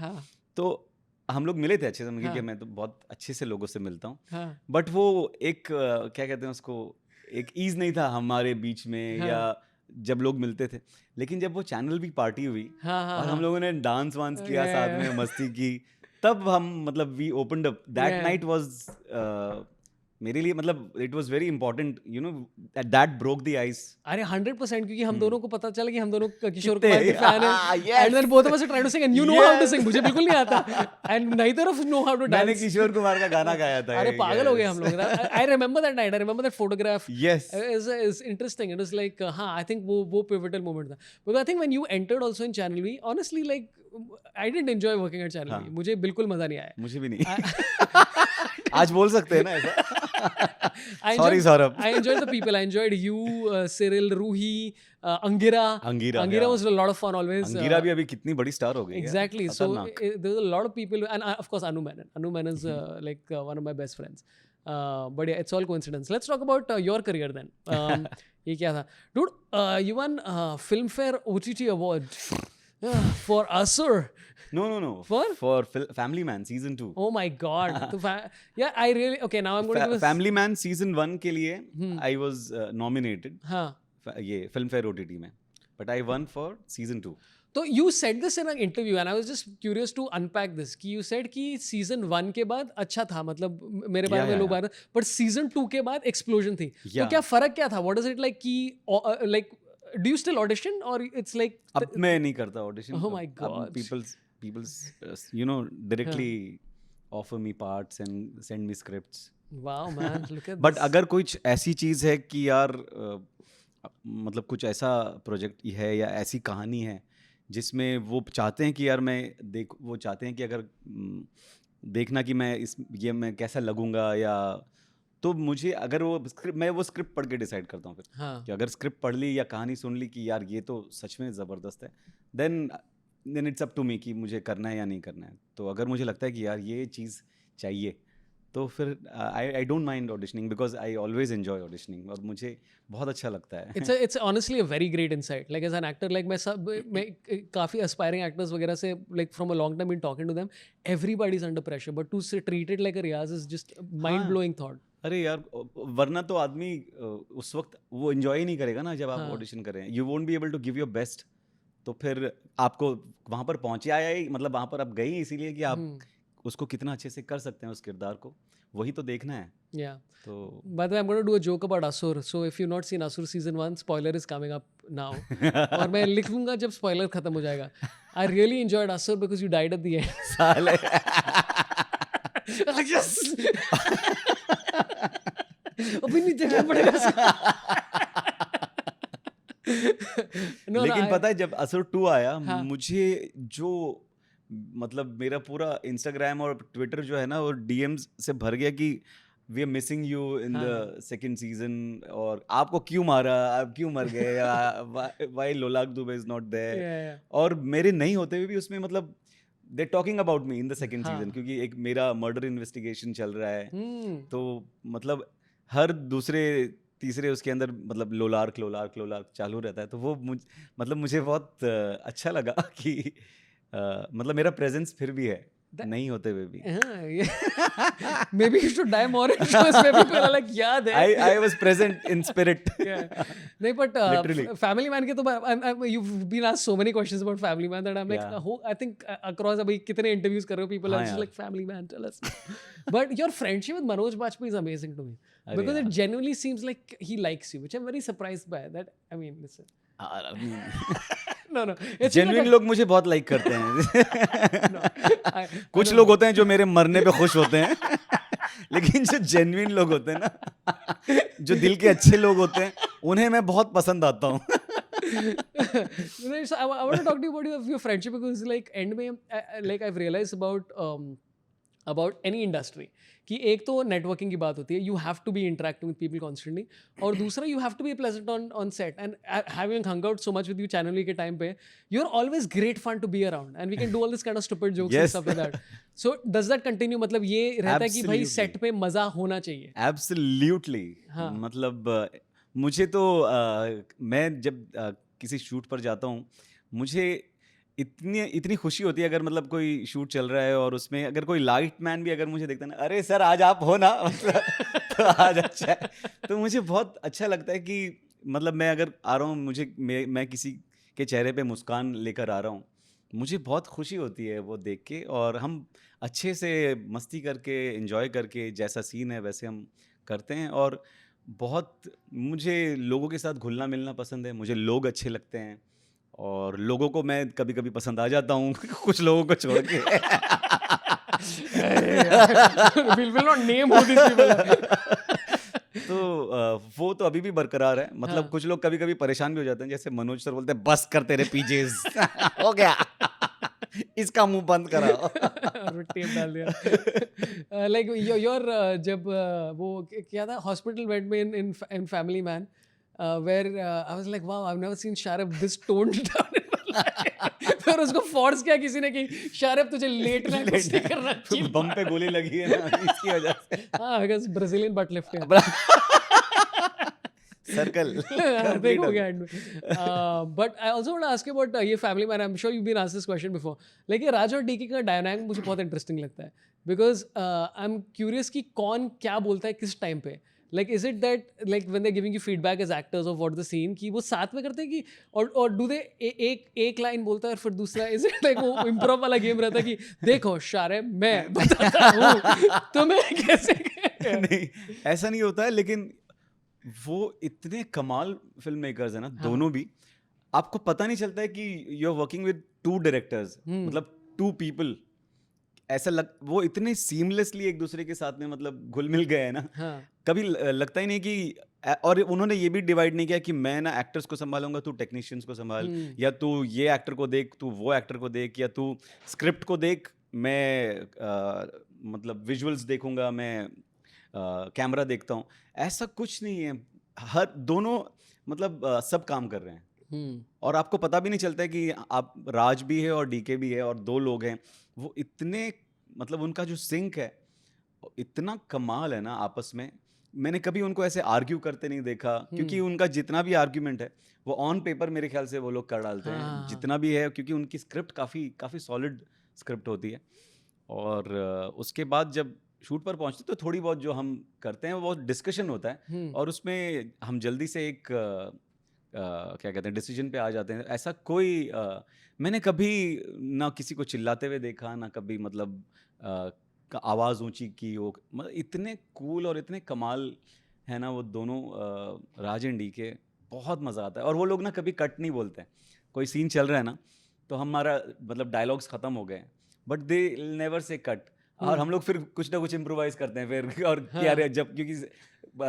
B: तो हम लोग मिले थे अच्छे से. क्योंकि मैं तो बहुत अच्छे से लोगों से मिलता हूँ. बट वो एक क्या कहते हैं उसको, एक ईज नहीं था हमारे बीच में. या जब लोग मिलते थे, लेकिन जब वो चैनल भी पार्टी हुई
A: हाँ हाँ
B: और हम
A: हाँ
B: लोगों ने डांस वांस किया
A: yeah,
B: साथ
A: yeah,
B: में,
A: yeah.
B: मस्ती की, तब हम मतलब we opened up that
A: Yeah.
B: Night was मेरे लिए मतलब it was very important, you know, that broke the ice.
A: अरे 100% क्योंकि हम दोनों को पता चला कि हम दोनों किशोर
B: कितने-
A: कुमार के फैन हैं
B: yes.
A: And then both of us trying to sing and you know how to
B: Yes.
A: Sing, मुझे बिल्कुल नहीं आता and neither of us know how to
B: मैंने
A: dance.
B: किशोर कुमार का गाना गाया था।
A: अरे पागल हो गए हम
B: yes.
A: लोग. I remember that night. I remember that photograph.
B: Yes.
A: Is interesting. It was like हाँ, I think वो pivotal moment था. Because I think when you entered also in Channel V, honestly like I didn't enjoy working at Channel V.
B: हाँ.
A: मुझे बिल्कुल मजा नहीं आया.
B: मुझे भी नहीं। आज बोल सकते हैं ना ऐसा?
A: I
B: Sorry,
A: enjoyed,
B: Saurabh.
A: I enjoyed the people. I enjoyed you, Cyril, Ruhi, Angira.
B: Angira,
A: Angira
B: yeah.
A: was a lot of fun always.
B: Angira भी अभी कितनी बड़ी स्टार हो गई है।
A: Exactly. So
B: खतरनाक।
A: there's a lot of people, and of course Anu Menon. Anu Menon is like one of my best friends. But yeah, it's all coincidence. Let's talk about your career then. ये क्या था, dude? You won Filmfare OTT Award for Asur.
B: No.
A: For?
B: Family Man season 2.
A: Oh my God. तो yeah, I really okay. Now I'm going to
B: Family Man season 1 के लिए I was nominated.
A: हाँ.
B: ये Filmfare OTT में, but I won for season 2.
A: तो you said this in an interview and I was just curious to unpack this कि you said कि season 1 के बाद अच्छा था, मतलब मेरे बारे में लोग बात, but season 2 के बाद explosion थी. तो क्या फर्क क्या था? What is it like कि like do you still audition or it's like
B: अब मैं नहीं करता audition.
A: Oh my God.
B: People's you know directly offer me parts and send me scripts.
A: Wow man, look at
B: But
A: this.
B: अगर कुछ ऐसी चीज़ है कि यार मतलब कुछ ऐसा प्रोजेक्ट है या ऐसी कहानी है जिसमें वो चाहते हैं कि यार वो चाहते हैं कि अगर देखना कि मैं कैसा लगूंगा, या तो मुझे अगर मैं वो स्क्रिप्ट पढ़ के डिसाइड करता हूँ फिर
A: हाँ.
B: कि अगर स्क्रिप्ट पढ़ ली या कहानी सुन ली कि यार ये तो सच में ज़बरदस्त है, then it's up to me कि मुझे करना है या नहीं करना है. तो अगर मुझे लगता है कि यार ये चीज़ चाहिए तो फिर I don't mind auditioning because I always enjoy auditioning और मुझे बहुत अच्छा लगता है.
A: It's honestly a very great insight. Like as an actor, like मैं काफी aspiring actors वगैरह से like from a long time been talking to them, everybody's under pressure, but to treat it like a Riyaz is just mind blowing thought.
B: अरे यार वरना तो आदमी उस वक्त वो एंजॉय ही नहीं करेगा ना जब आप ऑडिशन करें. You won't be able to give your best. तो फिर आपको वहाँ पर पहुँचे आया ही, मतलब वहाँ पर आप गई इसीलिए कि आप उसको कितना अच्छे से कर सकते हैं उस किरदार को, वही तो देखना है.
A: Yeah.
B: So,
A: by the way, I'm going to do a joke about Asur. So if you've not seen Asur season 1, spoiler is coming up now. और मैं लिख लूँगा जब spoiler खत्म हो जाएगा. I really enjoyed Asur because you died at the end.
B: साले.
A: Like yes. अभी नहीं देखना पड़ेगा.
B: लेकिन पता है जब असुर 2 आया, मुझे जो मतलब मेरा पूरा इंस्टाग्राम और ट्विटर जो है ना वो डीएम्स से भर गया कि we are missing you in the second season, और आपको क्यों मारा, आप क्यों मर गए, why Lolark Dubey is not there. और मेरे नहीं होते हुए भी उसमें मतलब they talking about me in the second season, क्योंकि एक मेरा मर्डर इन्वेस्टिगेशन चल रहा है. तो मतलब हर दूसरे तीसरे उसके अंदर मतलब लोलार्क चालू रहता है. तो वो मतलब मुझे बहुत अच्छा लगा कि मतलब मेरा प्रेजेंस फिर भी है नहीं होते हुए भी.
A: Maybe you should die more in shows where people are like याद है.
B: I was present in spirit.
A: नहीं but Family Man के तो you've been asked so many questions about Family Man that I'm like I think across अभी कितने interviews कर रहे हो, people are just like Family Man, tell us. But your friendship with Manoj Bajpayee is amazing to me because it genuinely seems like he likes you, which I'm very surprised by. That I mean, listen. No.
B: Genuine लोग मुझे बहुत like करते हैं. कुछ लोग होते हैं जो मेरे मरने पे खुश होते हैं, लेकिन जो जेन्युइन लोग होते हैं ना, जो दिल के अच्छे लोग होते हैं, उन्हें मैं बहुत पसंद आता हूँ.
A: So I want to talk to you about your friendship because like end में like I've realized about any industry कि एक तो नेटवर्किंग की बात होती है, you have to be interacting with people constantly, और दूसरा you have to be pleasant on set. And having hung out so much with you channel के टाइम पे, you are always great fun to be around and we can do all this kind of stupid jokes and stuff like that. So does that continue? मतलब ये रहता है कि भाई set पे मजा होना चाहिए.
B: एब्सोल्युटली. मतलब मुझे तो मैं जब किसी शूट पर जाता हूँ, मुझे इतनी खुशी होती है अगर मतलब कोई शूट चल रहा है और उसमें अगर कोई लाइट मैन भी अगर मुझे देखता है ना, अरे सर आज आप हो ना, मतलब तो आज अच्छा है. तो मुझे बहुत अच्छा लगता है कि मतलब मैं अगर आ रहा हूँ, मैं किसी के चेहरे पे मुस्कान लेकर आ रहा हूँ, मुझे बहुत खुशी होती है वो देख के, और हम अच्छे से मस्ती करके एंजॉय करके जैसा सीन है वैसे हम करते हैं। और बहुत मुझे लोगों के साथ घुलना मिलना पसंद है, मुझे लोग अच्छे लगते हैं, और लोगों को मैं कभी कभी पसंद आ जाता हूँ कुछ लोगों को छोड़ के
A: will not name who this people.
B: तो वो तो अभी भी बरकरार है। मतलब
A: हाँ।
B: कुछ लोग कभी कभी परेशान भी हो जाते हैं, जैसे मनोज सर बोलते हैं बस कर तेरे पीजेस हो गया इसका मुंह बंद कराओ
A: और टेप डाल दिया। लाइक योर जब वो क्या था हॉस्पिटल बेड में in Family Man, where I was like wow I have never seen Shahrukh this toned down in my life. फिर उसको फोर्स किया किसी ने कि शाहरुख तुझे लेटना है, कुछ नहीं करना, chill
B: बम पे गोली लगी है ना इसकी वजह से
A: हाँ बिकॉज ब्राजीलियन बट लिफ्ट है।
B: सर्कल
A: देखो गया एंड में। But I also want to ask you about ये family man. I am sure you been asked this question before. Like ये राज और डीके का डायनामिक मुझे बहुत इंटरेस्टिंग लगता है, बिकॉज आई एम क्यूरियस कि कौन क्या बोलता है किस टाइम पे। Like is it that like when they giving you feedback as actors of what the scene, कि वो साथ में करते हैं कि और डू दे एक लाइन बोलता है और फिर दूसरा, इज इट लाइक वो इम्प्रोव वाला गेम रहता है कि देखो शारे मैं बताता हूँ तुम्हें कैसे
B: नहीं ऐसा नहीं होता है, लेकिन वो इतने कमाल फिल्म मेकर्स है ना दोनों भी, आपको पता नहीं चलता है कि you are working with two directors, मतलब टू पीपल। ऐसा वो इतने सीमलेसली एक दूसरे के साथ में मतलब घुल मिल गए हैं ना, कभी लगता ही नहीं कि और उन्होंने ये भी डिवाइड नहीं किया कि मैं ना एक्टर्स को संभालूंगा, तू टेक्नीशियंस को संभाल, या तू ये एक्टर को देख, तू वो एक्टर को देख, या तू स्क्रिप्ट को देख, मैं मतलब विजुअल्स देखूंगा, मैं कैमरा देखता हूँ। ऐसा कुछ नहीं है, हर दोनों मतलब सब काम कर रहे हैं, और आपको पता भी नहीं चलता है कि आप राज भी है और डीके भी है और दो लोग हैं। वो इतने मतलब उनका जो सिंक है इतना कमाल है ना आपस में। मैंने कभी उनको ऐसे आर्ग्यू करते नहीं देखा, क्योंकि उनका जितना भी आर्ग्यूमेंट है वो ऑन पेपर मेरे ख्याल से वो लोग कर डालते हैं जितना भी है, क्योंकि उनकी स्क्रिप्ट काफ़ी काफ़ी सॉलिड स्क्रिप्ट होती है। और उसके बाद जब शूट पर पहुंचते तो थोड़ी बहुत जो हम करते हैं वो डिस्कशन होता है, और उसमें हम जल्दी से एक क्या कहते हैं डिसीजन पे आ जाते हैं। ऐसा कोई मैंने कभी ना किसी को चिल्लाते हुए देखा, ना कभी मतलब आवाज़ ऊंची की हो। मतलब इतने कूल और इतने कमाल है ना वो दोनों, राज एंड डीके। बहुत मज़ा आता है, और वो लोग ना कभी कट नहीं बोलते हैं। कोई सीन चल रहा है ना, तो हमारा मतलब डायलॉग्स ख़त्म हो गए, but they never say cut, और हम लोग फिर कुछ ना कुछ इम्प्रोवाइज करते हैं फिर और क्या रे, जब क्योंकि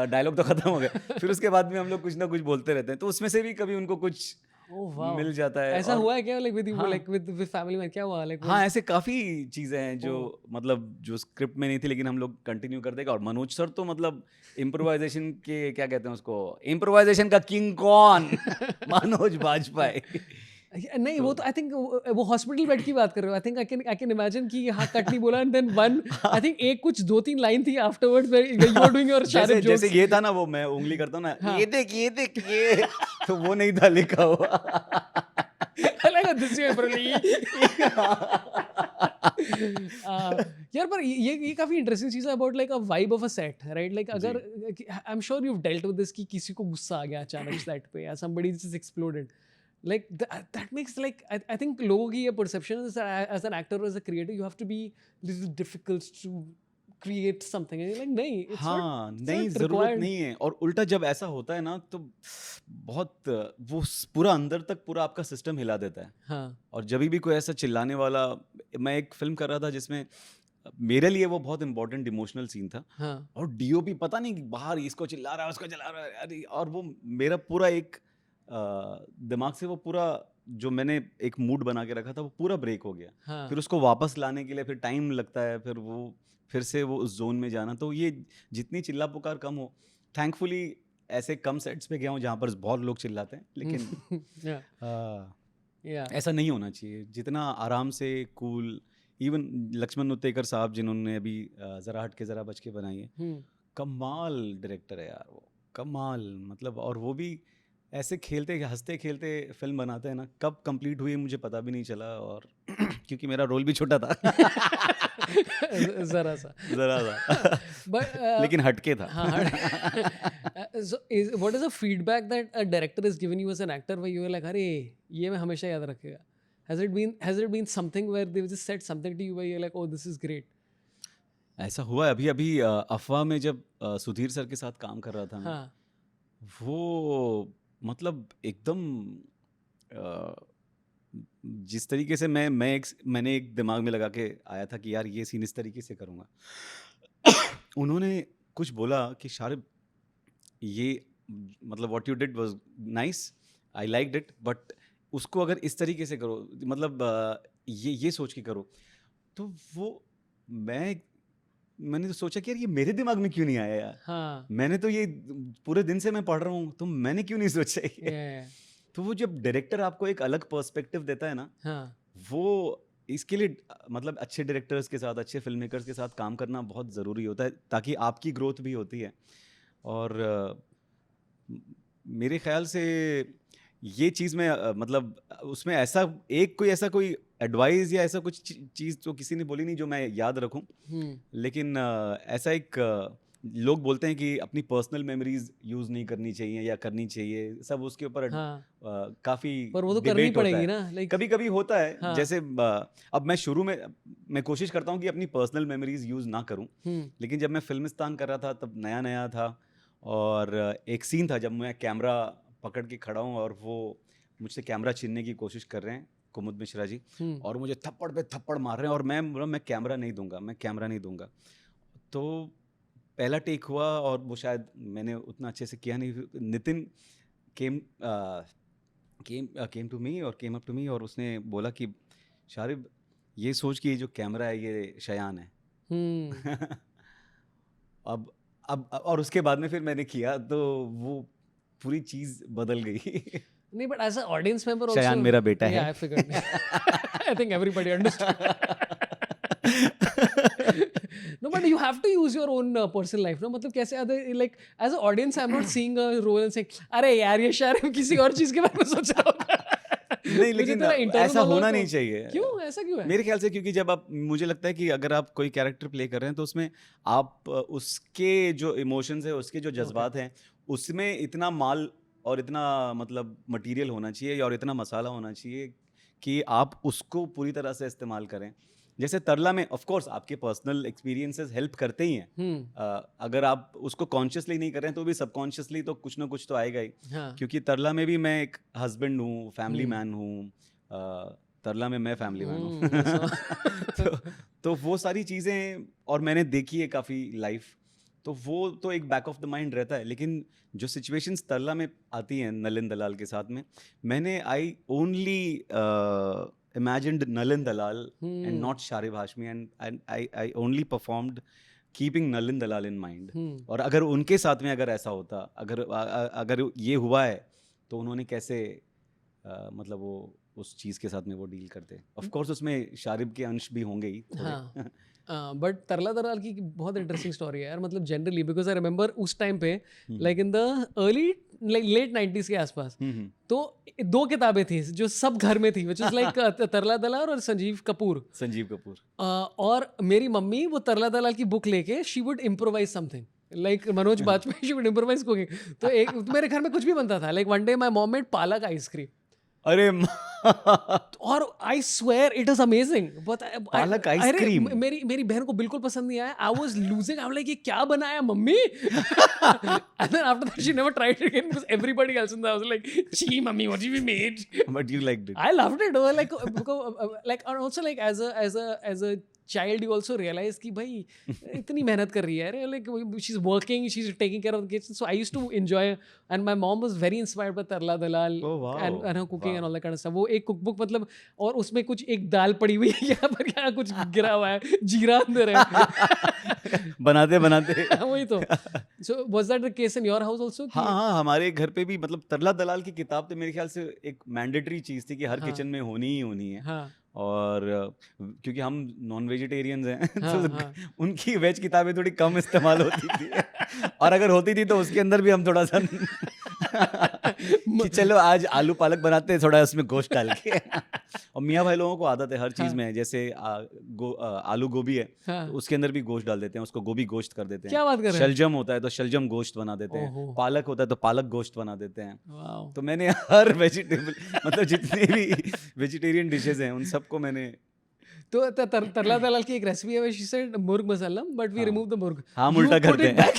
B: डायलॉग तो खत्म हो गया फिर उसके बाद में हम लोग कुछ ना कुछ बोलते रहते हैं, तो उसमें से भी कभी उनको कुछ मिल जाता है।
A: ऐसा
B: और
A: हुआ है क्या लाइक विद
B: हाँ,
A: लाइक विद फैमिली में क्या हुआ लाइक?
B: हाँ ऐसे काफ़ी चीज़ें हैं जो मतलब जो स्क्रिप्ट में नहीं थी, लेकिन हम लोग कंटिन्यू कर देगा। और मनोज सर तो मतलब इम्प्रोवाइजेशन के क्या कहते हैं उसको, इम्प्रोवाइजेशन का किंग कौन मनोज बाजपेयी।
A: नहीं वो
B: तो
A: तो आई थिंक वो हॉस्पिटल बेड की बात कर रहे हो। I think I can imagine कि हाँ कट नहीं बोला and then one I think एक कुछ 2-3 लाइन थी afterwards where you are doing your Shahrukh
B: जैसे
A: जोक्स।
B: ये था ना, वो मैं उंगली करता हूँ ना, ये देख ये तो वो नहीं था लिखा हुआ
A: लाइक दिस वे प्रोली। यार पर ये काफी इंटरेस्टिंग चीज है about like a vibe of a set, right? Like अगर I am sure you have dealt with this कि किसी को गुस्सा आ गया अचानक सेट पे, या somebody just exploded. Like that makes like I think लोगों की ये perception is that as an actor or as a creator you have to be little difficult to create something, and you're like नहीं, it's
B: हाँ
A: not
B: नहीं, ज़रूरत
A: required.
B: नहीं है। और उल्टा जब ऐसा होता है ना तो बहुत वो पूरा अंदर तक पूरा आपका सिस्टम हिला देता है।
A: हाँ
B: और जब भी कोई ऐसा चिल्लाने वाला, मैं एक फिल्म कर रहा था जिसमें मेरे लिए वो बहुत इंपॉर्टेंट इमोशनल सीन था,
A: हाँ
B: और डीओपी पता नहीं बाहर इसको चिल्ला रहा है उसको चिल्ला रहा है, अरे, और वो मेरा पूरा एक दिमाग से वो पूरा जो मैंने एक मूड बना के रखा था वो पूरा ब्रेक हो गया।
A: हाँ
B: फिर उसको वापस लाने के लिए फिर टाइम लगता है, फिर वो फिर से वो उस जोन में जाना। तो ये जितनी चिल्ला पुकार कम हो, थैंकफुली ऐसे कम सेट्स पे गया हूँ जहाँ पर बहुत लोग चिल्लाते हैं, लेकिन
A: yeah
B: ऐसा नहीं होना चाहिए। जितना आराम से कूल, इवन लक्ष्मण उत्तेकर साहब जिन्होंने अभी ज़रा हट के ज़रा बच के बनाई है, कमाल डायरेक्टर है यार वो, कमाल मतलब। और वो भी ऐसे खेलते हंसते खेलते फिल्म बनाते हैं ना, कब कंप्लीट हुई मुझे पता भी नहीं चला, और क्योंकि मेरा रोल भी छोटा था
A: जरा सा
B: जरा सा
A: बट
B: लेकिन हटके था।
A: हाँ so what is the feedback that a director is given you as an actor where you were like अरे ये मैं हमेशा याद रखेगा? Has it been something where they just said something to you where you're like oh this is great?
B: ऐसा हुआ है अभी अफवाह में, जब सुधीर सर के साथ काम कर रहा था मैं,
A: हाँ
B: वो मतलब एकदम जिस तरीके से मैंने एक दिमाग में लगा के आया था कि यार ये सीन इस तरीके से करूँगा उन्होंने कुछ बोला कि शारिब ये मतलब what you did was nice, I liked it, but उसको अगर इस तरीके से करो, मतलब ये सोच के करो। तो वो मैंने तो सोचा कि यार ये मेरे दिमाग में क्यों नहीं आया यार,
A: हाँ
B: मैंने तो ये पूरे दिन से मैं पढ़ रहा हूँ, तो मैंने क्यों नहीं सोचा ये?
A: yeah,
B: तो वो जब डायरेक्टर आपको एक अलग पर्सपेक्टिव देता है ना,
A: हाँ
B: वो इसके लिए मतलब अच्छे डायरेक्टर्स के साथ, अच्छे फिल्म मेकर्स के साथ काम करना बहुत ज़रूरी होता है, ताकि आपकी ग्रोथ भी होती है। और मेरे ख्याल से ये चीज़ में मतलब उसमें कोई ऐसा कोई एडवाइस या ऐसा कुछ चीज़ तो किसी ने बोली नहीं जो मैं याद रखूं, लेकिन ऐसा एक लोग बोलते हैं कि अपनी पर्सनल मेमोरीज यूज़ नहीं करनी चाहिए या करनी चाहिए, सब उसके ऊपर
A: हाँ
B: काफ़ी
A: पर वो तो करनी
B: डिबेट होता
A: पड़ेगी
B: है।
A: ना लाइक
B: कभी कभी होता है,
A: हाँ
B: जैसे अब मैं शुरू में मैं कोशिश करता हूँ कि अपनी पर्सनल मेमोरीज यूज़ ना करूँ, लेकिन जब मैं फिल्मिस्तान कर रहा था तब नया नया था, और एक सीन था जब मैं कैमरा पकड़ के खड़ा हूँ और वो मुझसे कैमरा छीनने की कोशिश कर रहे हैं, कुमुद मिश्रा जी, और मुझे थप्पड़ पे थप्पड़ मार रहे हैं, और मैं कैमरा नहीं दूंगा, मैं कैमरा नहीं दूंगा। तो पहला टेक हुआ और वो शायद मैंने उतना अच्छे से किया नहीं। नितिन केम टू मी और केम अप टू मी और उसने बोला कि शारिब ये सोच कि ये जो कैमरा है ये शयान है। अब और उसके बाद में फिर मैंने किया तो वो पूरी चीज़ बदल गई।
A: नहीं but as a audience member also
B: Shayan मेरा बेटा है।
A: I figured I think everybody understood no but you have to use your own personal life no मतलब कैसे other like as an audience I'm not seeing a role and saying अरे यार ये शायद किसी और चीज के बारे में सोच रहा होगा।
B: नहीं लेकिन ऐसा होना नहीं चाहिए।
A: क्यों ऐसा क्यों है?
B: मेरे ख्याल से क्योंकि जब आप, मुझे लगता है कि अगर आप कोई कैरेक्टर प्ले कर रहे हैं तो उसमें आप उसके जो इमोशंस है, उसके जो जज्बात हैं, उसमें इतना माल और इतना मतलब मटेरियल होना चाहिए और इतना मसाला होना चाहिए कि आप उसको पूरी तरह से इस्तेमाल करें। जैसे तरला में ऑफ कोर्स आपके पर्सनल एक्सपीरियंसेस हेल्प करते ही हैं, अगर आप उसको कॉन्शियसली नहीं कर रहे हैं तो भी सबकॉन्शियसली तो कुछ ना कुछ तो आएगा ही। क्योंकि तरला में भी मैं एक हस्बैंड हूँ, फैमिली मैन हूँ, तरला में मैं फैमिली मैन हूँ। तो वो सारी चीज़ें और मैंने देखी है काफ़ी लाइफ, तो वो तो एक बैक ऑफ द माइंड रहता है। लेकिन जो सिचुएशंस तरला में आती हैं नलिन दलाल के साथ में, मैंने I only imagined Nalin Dalal and not Sharib Hashmi, and I only performed keeping Nalin Dalal in mind. और अगर उनके साथ में अगर ऐसा होता, अगर ये हुआ है तो उन्होंने कैसे मतलब वो उस चीज़ के साथ में वो डील करते। ऑफ कोर्स उसमें शारिब के अंश भी होंगे ही थोड़े।
A: बट तरला दलाल की बहुत इंटरेस्टिंग स्टोरी है यार, मतलब जनरली बिकॉज आई रिमेंबर उस टाइम पे like in the early late 90s के आसपास तो 2 किताबें थी जो सब घर में थी, विच इज लाइक तरला दलाल और संजीव कपूर। और मेरी मम्मी वो तरला दलाल की बुक लेके she would improvise something like Manoj Bajpayee, she would improvise cooking. तो एक मेरे घर में कुछ भी बनता था, like one day my mom made palak ice cream.
B: अरे
A: और I swear it is amazing.
B: पालक आइसक्रीम
A: मेरी बहन को बिल्कुल पसंद नहीं आया। I was losing, I was like ये क्या बनाया mummy? And then after that she never tried it again because everybody else in the house like ची mummy what you made,
B: but you liked it.
A: I loved it like and also like as a child you also realize कि भाई इतनी मेहनत कर रही है, like she's working, she's taking care of the kids, so I used to enjoy, and my mom was very inspired by Tarla Dalal and her cooking and all that kind of stuff. वो एक cookbook मतलब, और उसमें कुछ एक दाल पड़ी हुई है यहाँ पर, क्या कुछ गिरा हुआ है, जीरा अंदर है
B: बनाते
A: वही तो। So was that the case in your house also?
B: हाँ, हमारे घर पे भी मतलब तरला दलाल की किताब तो मेरे ख्याल से एक मैंडेटरी चीज़ थी कि हर किचन में होनी ही होनी है। और क्योंकि हम नॉन वेजिटेरियंस हैं तो उनकी वेज किताबें थोड़ी कम इस्तेमाल होती थी, और अगर होती थी तो उसके अंदर भी हम थोड़ा सा कि चलो आज आलू पालक बनाते हैं थोड़ा उसमें गोश्त डाल के। और मियाँ भाई लोगों को आदत है हर चीज़
A: हाँ।
B: में, जैसे आलू गोभी है
A: हाँ।
B: तो उसके अंदर भी गोश्त डाल देते हैं, उसको गोभी गोश्त कर देते हैं।
A: क्या बात कर रहे हैं?
B: शलजम होता है तो शलजम गोश्त बना देते हैं,
A: ओहो।
B: पालक होता है तो पालक गोश्त बना देते हैं।
A: वाओ।
B: तो मैंने हर वेजिटेबल मतलब जितने भी वेजिटेरियन डिशेज हैं उन सबको मैंने
A: तो तरला दलाल की एक रेसिपी है, शी सेड मुर्ग मसाला, बट वी
B: हाँ।
A: रिमूव द मुर्ग।
B: हम
A: You
B: उल्टा
A: put
B: करते
A: it
B: हैं।
A: back.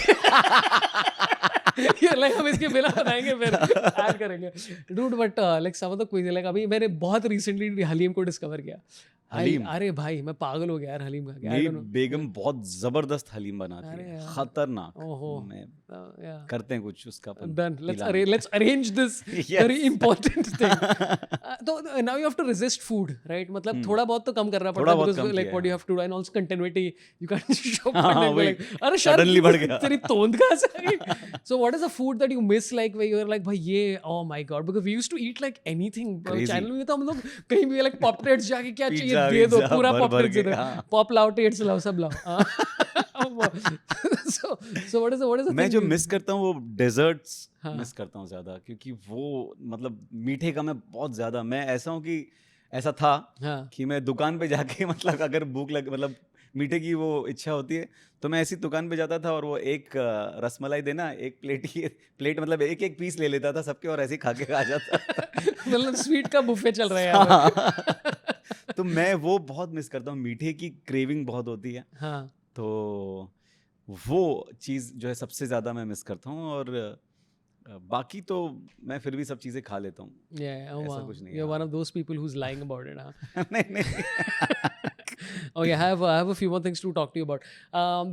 A: You're like, हम इसके बिना बनाएंगे फिर ऐड करेंगे। Dude, but like some of the cuisine, like अभी मैंने बहुत रिसेंटली हलीम को डिस्कवर किया।
B: हलीम?
A: अरे भाई मैं पागल हो गया यार हलीम खा के। I
B: मेरी
A: don't know.
B: बेगम बहुत जबरदस्त हलीम बनाती
A: अरे
B: है,
A: यार।
B: खतरनाक।
A: ओहो।
B: मैं
A: Yeah.
B: करते हैं कुछ उसका अपन
A: Done.
B: पिलाने।
A: Let's arrange this
B: Yes.
A: very important thing. तो now you have to resist food, right? मतलब थोड़ा बहुत तो कम करना पड़ता
B: थोड़ा
A: है,
B: बहुत
A: because
B: कम
A: like
B: किया
A: what you
B: है।
A: have to do, and also continuity. You can't show up
B: हाँ,
A: and then be
B: वही।
A: like, अरे शायद
B: Suddenly बढ़ गया।
A: तेरी तोंद कहाँ से आ गई? So what is a food that you miss, like where you're like भाई ये oh my god, because we used to eat like anything.
B: Crazy.
A: Channel में तो हम लोग कहीं भी like pop tarts जाके क्या चाहिए
B: Pizza,
A: दे दो,
B: pizza,
A: पूरा
B: भर
A: pop
B: भर
A: tarts दे
B: के,
A: दो,
B: हाँ।
A: pop लाओ, tarts लाओ, सब लाओ। So what is the
B: मैं
A: thing
B: जो
A: you-
B: मिस करता हूँ वो डेजर्ट्स
A: हाँ।
B: मिस करता हूँ ज़्यादा, क्योंकि वो मतलब मीठे का मैं बहुत ज़्यादा, मैं ऐसा हूँ कि ऐसा था
A: हाँ।
B: कि मैं दुकान पे जाके मतलब अगर भूख लग मतलब मीठे की वो इच्छा होती है तो मैं ऐसी दुकान पे जाता था और वो एक रसमलाई देना, एक प्लेट मतलब एक एक पीस ले लेता था सबके और ऐसे ही खा के आ जाता था।
A: मतलब स्वीट का बुफे चल रहा है यहाँ पे।
B: हाँ। तो मैं वो बहुत मिस करता हूँ, मीठे की क्रेविंग बहुत होती है,
A: हाँ।
B: तो वो चीज़ जो है सबसे ज़्यादा मैं मिस करता हूँ। और बाकी तो मैं फिर भी सब चीज़ें खा लेता हूँ।
A: Yeah, oh
B: ऐसा
A: wow.
B: कुछ नहीं है,
A: You're one
B: हाँ।
A: of those people who's lying about it, huh?
B: नहीं नहीं।
A: Okay, I have a few more things to talk to you about.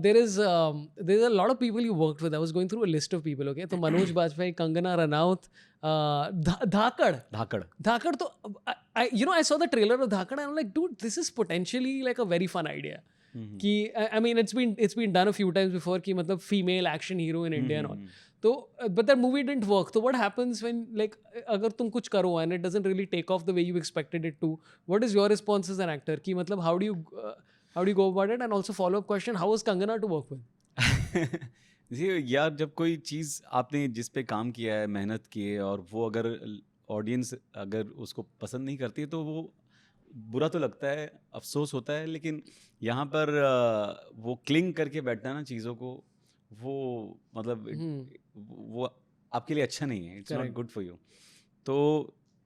A: There's a lot of people you worked with. I was going through a list of people. Okay, तो मनोज बाजपेयी, कंगना रनौत, धाकड़.
B: धाकड़
A: तो I saw the trailer of Dhakad and I'm like, dude, this is potentially like a very fun idea. कि I mean it's been done a few times before कि मतलब female action hero in India and all. तो but that movie didn't work. So what happens when like अगर तुम कुछ करो and it doesn't really take off the way you expected it to? What is your response as an actor? कि मतलब how do you go about it? And also follow up question, how was Kangana to work with?
B: जी यार, जब कोई चीज़ आपने जिस पे काम किया है, मेहनत की है, और वो अगर ऑडियंस अगर उसको पसंद नहीं करती है तो वो बुरा तो लगता है, अफसोस होता है, लेकिन यहाँ पर वो क्लिंग करके बैठना ना चीज़ों को, वो मतलब वो आपके लिए अच्छा नहीं है, it's not
A: Correct.
B: Good for you. तो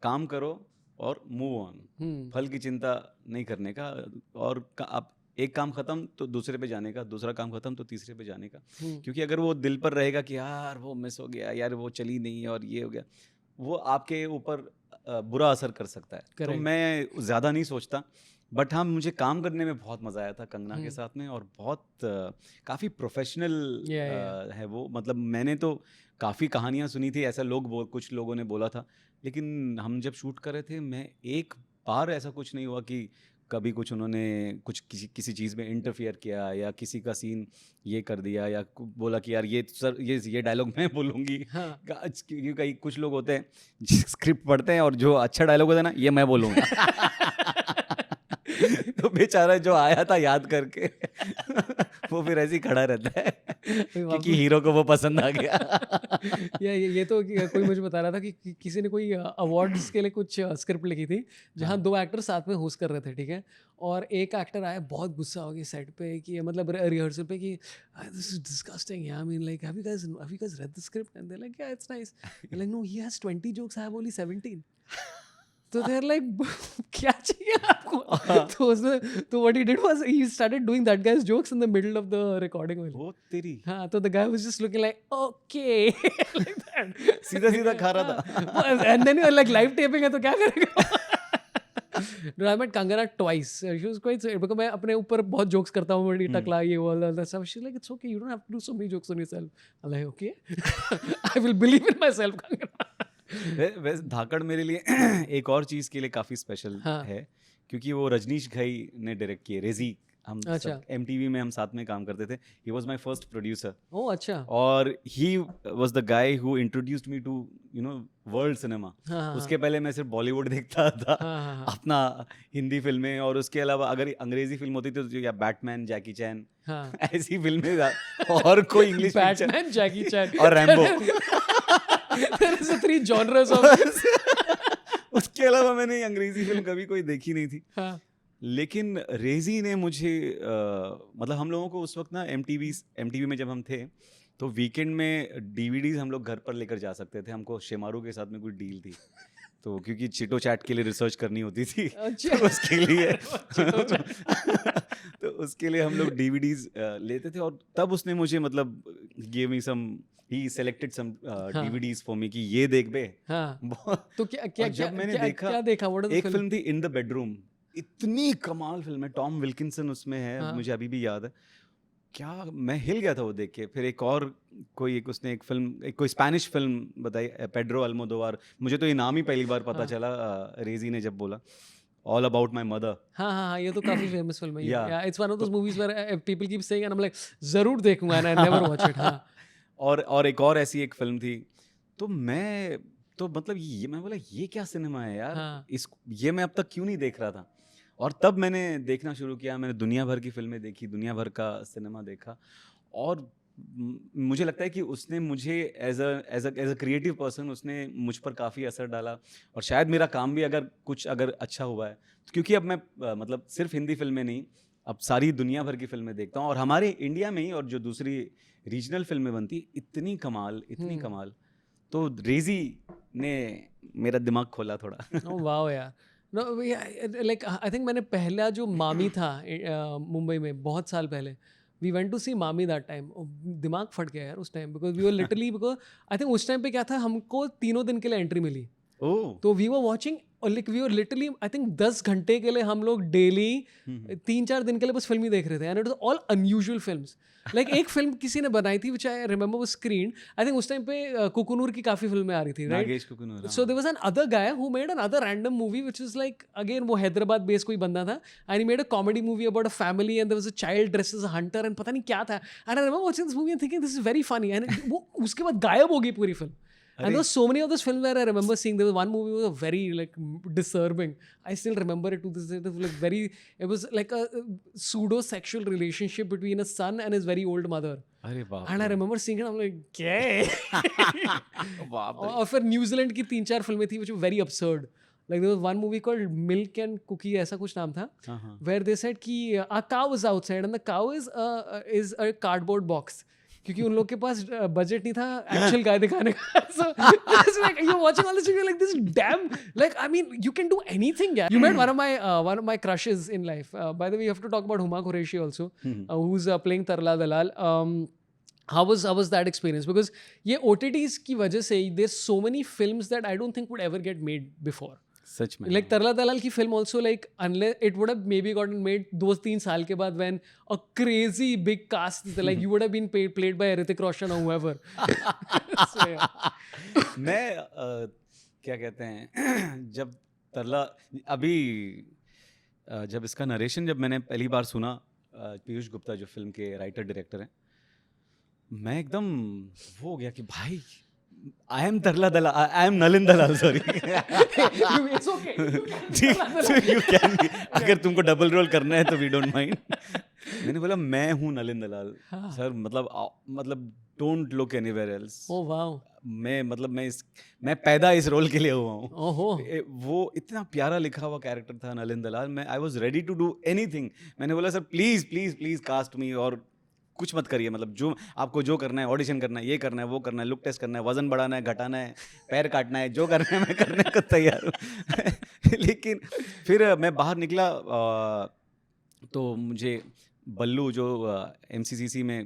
B: काम करो और मूव ऑन, फल की चिंता नहीं करने का, और आप एक काम खत्म तो दूसरे पे जाने का, दूसरा काम खत्म तो तीसरे पे जाने का, क्योंकि अगर वो दिल पर रहेगा कि यार वो मिस हो गया, यार वो चली नहीं और ये हो गया, वो आपके ऊपर बुरा असर कर सकता है। तो
A: Correct.
B: मैं ज़्यादा नहीं सोचता, बट हाँ मुझे काम करने में बहुत मज़ा आया था कंगना के साथ में, और बहुत काफ़ी प्रोफेशनल है वो। मतलब मैंने तो काफ़ी कहानियाँ सुनी थी, ऐसा कुछ लोगों ने बोला था, लेकिन हम जब शूट कर रहे थे, मैं एक बार ऐसा कुछ नहीं हुआ कि कभी कुछ उन्होंने कुछ किसी चीज़ में इंटरफियर किया, या किसी का सीन ये कर दिया, या बोला कि यार ये सर ये डायलॉग मैं बोलूँगी।
A: हाँ.
B: क्योंकि कई कुछ लोग होते हैं स्क्रिप्ट पढ़ते हैं और जो अच्छा डायलॉग होता है ना, ये मैं बोलूँगा। तो बेचारा जो आया था याद करके वो फिर ऐसे ही खड़ा रहता है क्योंकि हीरो को वो पसंद आ गया।
A: ये तो कोई मुझे बता रहा था कि किसी ने कोई अवार्ड्स के लिए कुछ स्क्रिप्ट लिखी थी, जहाँ 2 एक्टर साथ में होस्ट कर रहे थे, ठीक है, और एक एक्टर आया बहुत गुस्सा हो गया सेट पे कि मतलब रिहर्सल पे कि this is disgusting, I mean like have you guys read the script, and they like yeah it's nice, like no he has 20 jokes, I have only 17. तो देयर लाइक क्या चाहिए आपको? तो what he did was he started doing that guys jokes in the middle of the recording वाली.
B: वो तेरी,
A: हाँ, तो the guy was just looking like okay like that,
B: सीधा खा रहा था।
A: And then you are like live taping है तो क्या करेगा? No, I met Kangana twice. She was quite sweet because मैं अपने ऊपर बहुत jokes करता हूँ, बड़ी टकला ये वो all that stuff. She's like, it's okay, you don't have to do so many jokes on yourself. I'm like, okay, I will believe in myself, Kangana.
B: वैसे धाकड़ मेरे लिए एक और चीज़ के लिए काफ़ी स्पेशल है, क्योंकि वो रजनीश घई ने डायरेक्ट किए, रेजी। हम सब MTV में हम साथ में काम करते थे। He was my first producer.
A: ओह अच्छा।
B: और he was the guy who introduced me to world cinema. उसके पहले मैं सिर्फ बॉलीवुड देखता था, अपना हिंदी फिल्में, और उसके अलावा अगर अंग्रेजी फिल्म होती थी तो या बैटमैन, जैकी चैन, ऐसी फिल्में, और कोई इंग्लिश
A: बैटमैन, जैकी चैन
B: और Rambo.
A: There is a 3 genres of
B: उसके अलावा मैंने अंग्रेजी फिल्म कभी कोई देखी नहीं थी।
A: हाँ,
B: लेकिन रेजी ने मुझे मतलब हम लोगों को उस वक्त ना एमटीवी में जब हम थे तो वीकेंड में डीवीडीज हम लोग घर पर लेकर जा सकते थे। हमको शेमारू के साथ में कोई डील थी तो क्योंकि चिटो चैट के लिए रिसर्च करनी होती थी
A: अच्छा।
B: तो उसके लिए
A: चिटो
B: तो उसके लिए हम लोग डीवीडीज लेते थे और तब उसने मुझे मतलब give me some he selected some DVDs for me कि ये देख बे।
A: हाँ,
B: बहुत-
A: तो क्या क्या
B: और जब मैंने
A: क्या
B: देखा
A: क्या देखा? What is the
B: एक
A: film?
B: फिल्म थी इन द बेडरूम, इतनी कमाल फिल्म है, टॉम विल्किंसन उसमें है,
A: हाँ।
B: मुझे अभी भी याद है। क्या मैं हिल गया था वो देख के। फिर एक और कोई एक उसने एक फिल्म कोई स्पेनिश फिल्म बताई पेड्रो अल्मोदोवार, मुझे तो ये नाम ही पहली बार पता
A: हाँ।
B: चला रेजी ने जब बोला ऑल अबाउट माय मदर।
A: हाँ हाँ हाँ, ये तो काफी फेमस फिल्म है।
B: Yeah.
A: Yeah, it's one of those movies where people keep saying and I'm like जरूर देखूंगा and I never watch it। हाँ,
B: और एक और ऐसी एक फिल्म थी तो मैं तो मतलब ये मैं बोला ये क्या सिनेमा है यार।
A: हाँ।
B: ये मैं अब तक क्यों नहीं देख रहा था। और तब मैंने देखना शुरू किया, मैंने दुनिया भर की फिल्में देखी, दुनिया भर का सिनेमा देखा और मुझे लगता है कि उसने मुझे एज अ क्रिएटिव पर्सन उसने मुझ पर काफ़ी असर डाला। और शायद मेरा काम भी अगर अच्छा हुआ है तो क्योंकि अब मैं मतलब सिर्फ हिंदी फिल्में नहीं, अब सारी दुनिया भर की फिल्में देखता हूँ और हमारे इंडिया में ही और जो दूसरी रीजनल फिल्में बनती इतनी कमाल। तो रेजी ने मेरा दिमाग खोला थोड़ा।
A: oh wow यार। No, like I think मैंने पहला जो मामी था मुंबई में बहुत साल पहले, we went to see मामी that time। दिमाग फट गया यार उस time because we were literally because I think उस टाइम पे क्या था, हमको 3 दिन के लिए एंट्री मिली।
B: ओह
A: तो we were watching like we were literally I think 10 घंटे के लिए हम लोग डेली 3-4 दिन के लिए बस फिल्म ही देख रहे थे and it was all unusual films. Like एक फिल्म किसी ने बनाई थी which I remember was screen, I think उस टाइम पे कुकुनूर की काफी फिल्में आ रही थी, right?
B: Nagesh Kukunoor.
A: So there was an other guy who made another random movie which is like again वो हैदराबाद बेस्ड कोई बंदा था and he made a comedy movie about a family and there was a child dressed as a hunter and पता नहीं क्या था and I remember watching this movie and thinking this is very funny and वो उसके बाद गायब हो गई पूरी film. And there were so many of those films where I remember seeing. There was one movie was very like disturbing. I still remember it to this day. It was like it was like a pseudo-sexual relationship between a son and his very old mother.
B: अरे बाप
A: And I remember seeing it. I'm like, क्या?
B: बाप रे।
A: और फिर New Zealand की 3-4 फिल्में थी which were very absurd. Like there was one movie called Milk and Cookie, ऐसा कुछ नाम था,
B: हाँ।
A: where they said कि a cow is outside and the cow is a cardboard box. क्योंकि उन लोग के पास बजट नहीं था एक्चुअल गाय दिखाने का। So it's like you're watching all this and you're like this damn like I mean you can do anything. Yeah. You met one of my crushes in life. By the way, you have to talk about Huma Qureshi also, who's playing Tarla Dalal. How was that experience? Because ये OTTs की वजह से there's so many films that I don't think would ever get made before.
B: सच में
A: Like Tarla Dalal की film also like unless it would have maybe gotten made 2-3 साल के बाद when a crazy big cast like you would have been played by Hrithik Roshan or whoever. So, yeah.
B: मैं क्या कहते हैं जब तरला अभी जब इसका नरेशन जब मैंने पहली बार सुना, पीयूष गुप्ता जो फिल्म के राइटर डायरेक्टर हैं, मैं एकदम वो हो गया कि भाई I am Tarla Dalal, I am Nalin Dalal, sorry.
A: It's okay.
B: You can, अगर तुमको डबल रोल करना है तो वी डोंट माइंड। मैंने बोला मैं हूँ नलिन दलाल सर, मतलब don't look anywhere else.
A: Oh wow.
B: मैं पैदा इस रोल के लिए हुआ हूँ।
A: ओहो।
B: वो इतना प्यारा लिखा हुआ कैरेक्टर था नलिन दलाल। मैं I was ready to do anything. मैंने बोला sir please please please cast me और कुछ मत करिए, मतलब जो आपको जो करना है, ऑडिशन करना है, ये करना है, वो करना है, लुक टेस्ट करना है, वजन बढ़ाना है, घटाना है, पैर काटना है, जो करना है मैं करने को तैयार हूँ। लेकिन फिर मैं बाहर निकला तो मुझे बल्लू जो MCCC में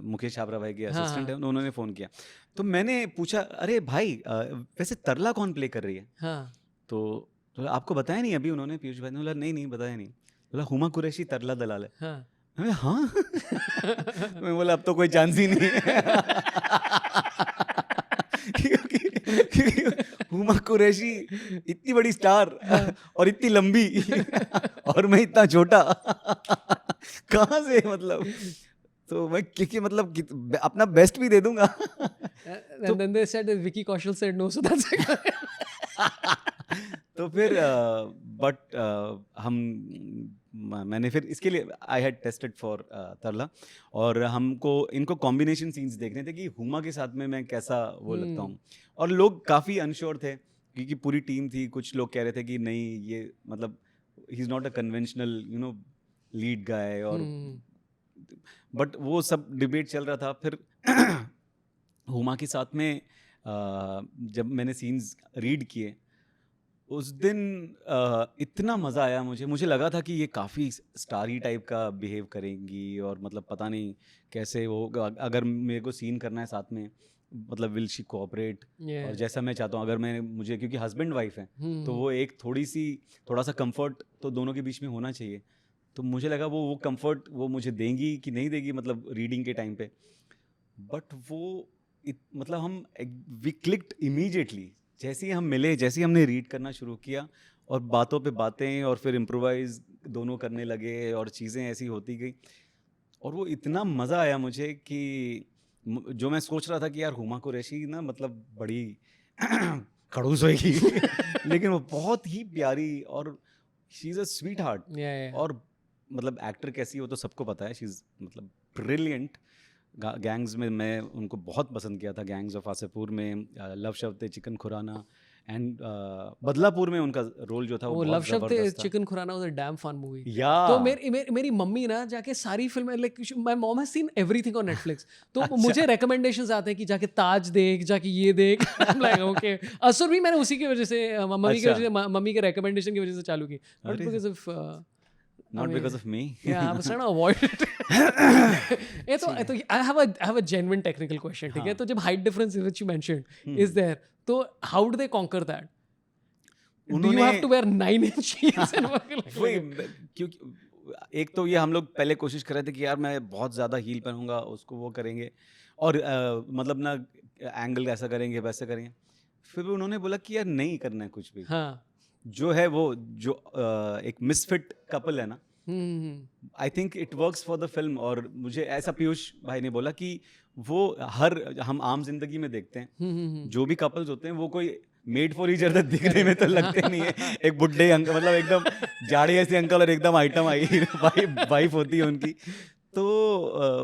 B: मुकेश छाबरा भाई के असिस्टेंट है, उन्होंने फ़ोन किया। तो मैंने पूछा अरे भाई वैसे तरला कौन प्ले कर रही है?
A: हाँ।
B: तो आपको बताया नहीं अभी उन्होंने? पीयूष भाई ने बोला नहीं बताया नहीं। बोला हुमा कुरैशी तरला दलाल है।
A: हाँ।
B: हाँ। मैं बोला अब तो कोई चांस ही नहीं है। क्योंकि हुमा कुरैशी इतनी बड़ी स्टार और इतनी लंबी और मैं इतना छोटा, कहाँ से मतलब? तो मैं क्योंकि मतलब अपना बेस्ट भी दे दूंगा।
A: And then they said Vicky Kaushal said no, so that's it.
B: तो फिर बट हम मैंने फिर इसके लिए आई हैड टेस्टेड फॉर तरला, और हमको इनको कॉम्बिनेशन सीन्स देखने थे कि हुमा के साथ में मैं कैसा वो लगता हूँ, और लोग काफ़ी अनश्योर थे क्योंकि पूरी टीम थी। कुछ लोग कह रहे थे कि नहीं ये मतलब he is not a conventional lead guy, और बट वो सब डिबेट चल रहा था। फिर हुमा के साथ में जब मैंने सीन्स रीड किए उस दिन इतना मज़ा आया मुझे लगा था कि ये काफ़ी स्टारी टाइप का बिहेव करेंगी, और मतलब पता नहीं कैसे वो अगर मेरे को सीन करना है साथ में, मतलब विल शी कोऑपरेट, और जैसा मैं चाहता हूँ। अगर मुझे क्योंकि हस्बैंड वाइफ है तो वो एक थोड़ा सा कंफर्ट तो दोनों के बीच में होना चाहिए। तो मुझे लगा वो कंफर्ट वो मुझे देंगी कि नहीं देगी, मतलब रीडिंग के टाइम पे। बट वो मतलब हम वी क्लिक्ड इमीडिएटली, जैसे ही हम मिले, जैसे ही हमने रीड करना शुरू किया, और बातों पे बातें, और फिर इम्प्रोवाइज दोनों करने लगे, और चीज़ें ऐसी होती गई, और वो इतना मज़ा आया मुझे कि जो मैं सोच रहा था कि यार हुमा कुरैशी ना मतलब बड़ी खड़ूस होगी लेकिन वो बहुत ही प्यारी, और she is a sweet heart. और मतलब एक्टर कैसी हो तो सबको पता है, शी इज़ मतलब ब्रिलियंट। गैंग्स में मैं उनको बहुत पसंद किया था, गैंग्स ऑफ वासेपुर में, लव शब्द चिकन खुराना, एंड बदलापुर में उनका रोल जो था वो
A: लव
B: बहुत
A: शब्द
B: जबरदस्त था।
A: Chicken Khurana was a damn fun movie.
B: या
A: तो मेरी मम्मी ना जाके सारी फिल्में, like my mom has seen everything on Netflix, तो
B: अच्छा।
A: मुझे रिकमेंडेशंस आते हैं कि जाके ताज देख, जाके ये देख। आई एम लाइक ओके। असुर भी मैंने उसी की वजह से, मम्मी की
B: अच्छा।
A: वजह से, मम्मी के रिकमेंडेशन की वजह से चालू की, बट
B: अरे
A: because of
B: not because of me.
A: yeah, I was trying to avoid it. ये तो I have a genuine technical question, ठीक है?
B: हाँ।
A: तो जब height difference which you mentioned is there, तो how do they conquer that? Do you have to wear 9 inch heels and
B: वही क्योंकि एक तो ये हम लोग पहले कोशिश कर रहे थे कि यार मैं बहुत ज़्यादा हील पहनूंगा, उसको वो करेंगे, और मतलब ना एंगल ऐसा करेंगे वैसा करेंगे। फिर उन्होंने बोला कि यार नहीं करना है कुछ भी,
A: हाँ।
B: जो है वो जो एक मिसफिट कपल है ना, I think it works for the film. और मुझे ऐसा पीयूष भाई ने बोला कि वो हम आम जिंदगी में देखते हैं जो भी कपल्स होते हैं वो कोई मेड फॉर ईच अदर दिखने में तो लगते नहीं है। एक बुड्ढे अंकल, मतलब एकदम जाड़े ऐसे अंकल, और एकदम आइटम आई वाइफ होती है उनकी। तो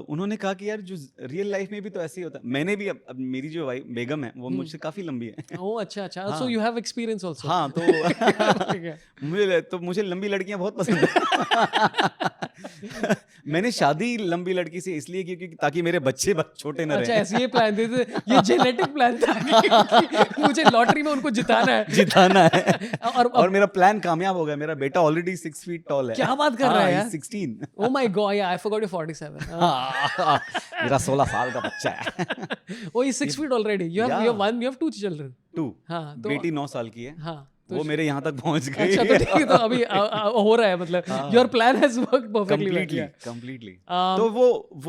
B: उन्होंने कहा कि यार जो रियल लाइफ में भी तो ऐसे ही होता है। मैंने भी अब मेरी जो वाइफ बेगम है वो मुझसे काफी लंबी है।
A: ओह अच्छा,
B: हाँ।
A: so you have experience also.
B: हाँ तो मुझे लंबी लड़कियां बहुत पसंद है। मैंने शादी लंबी लड़की से इसलिए की क्योंकि ताकि मेरे बच्चे छोटे न
A: अच्छा,
B: रहें।
A: ऐसे ये प्लान थे, ये जेनेटिक प्लान था कि मुझे लॉटरी में उनको जिताना है।
B: और मेरा प्लान कामयाब हो गया। मेरा बेटा ऑलरेडी 6 फीट टॉल है।
A: क्या बात कर रहा है यार?
B: 16।
A: Oh my god, yeah, I forgot you're 47.
B: मेरा 16 साल का बच्चा है।
A: Oh, he's 6 feet already. You have 2 children.
B: 2।
A: हाँ, तो
B: बेटी 9 साल की है।
A: हाँ, तो
B: वो मेरे यहाँ तक पहुँच गई।
A: अच्छा, तो ठीक है, तो अभी हो रहा है, मतलब your plan has worked perfectly.
B: Completely. तो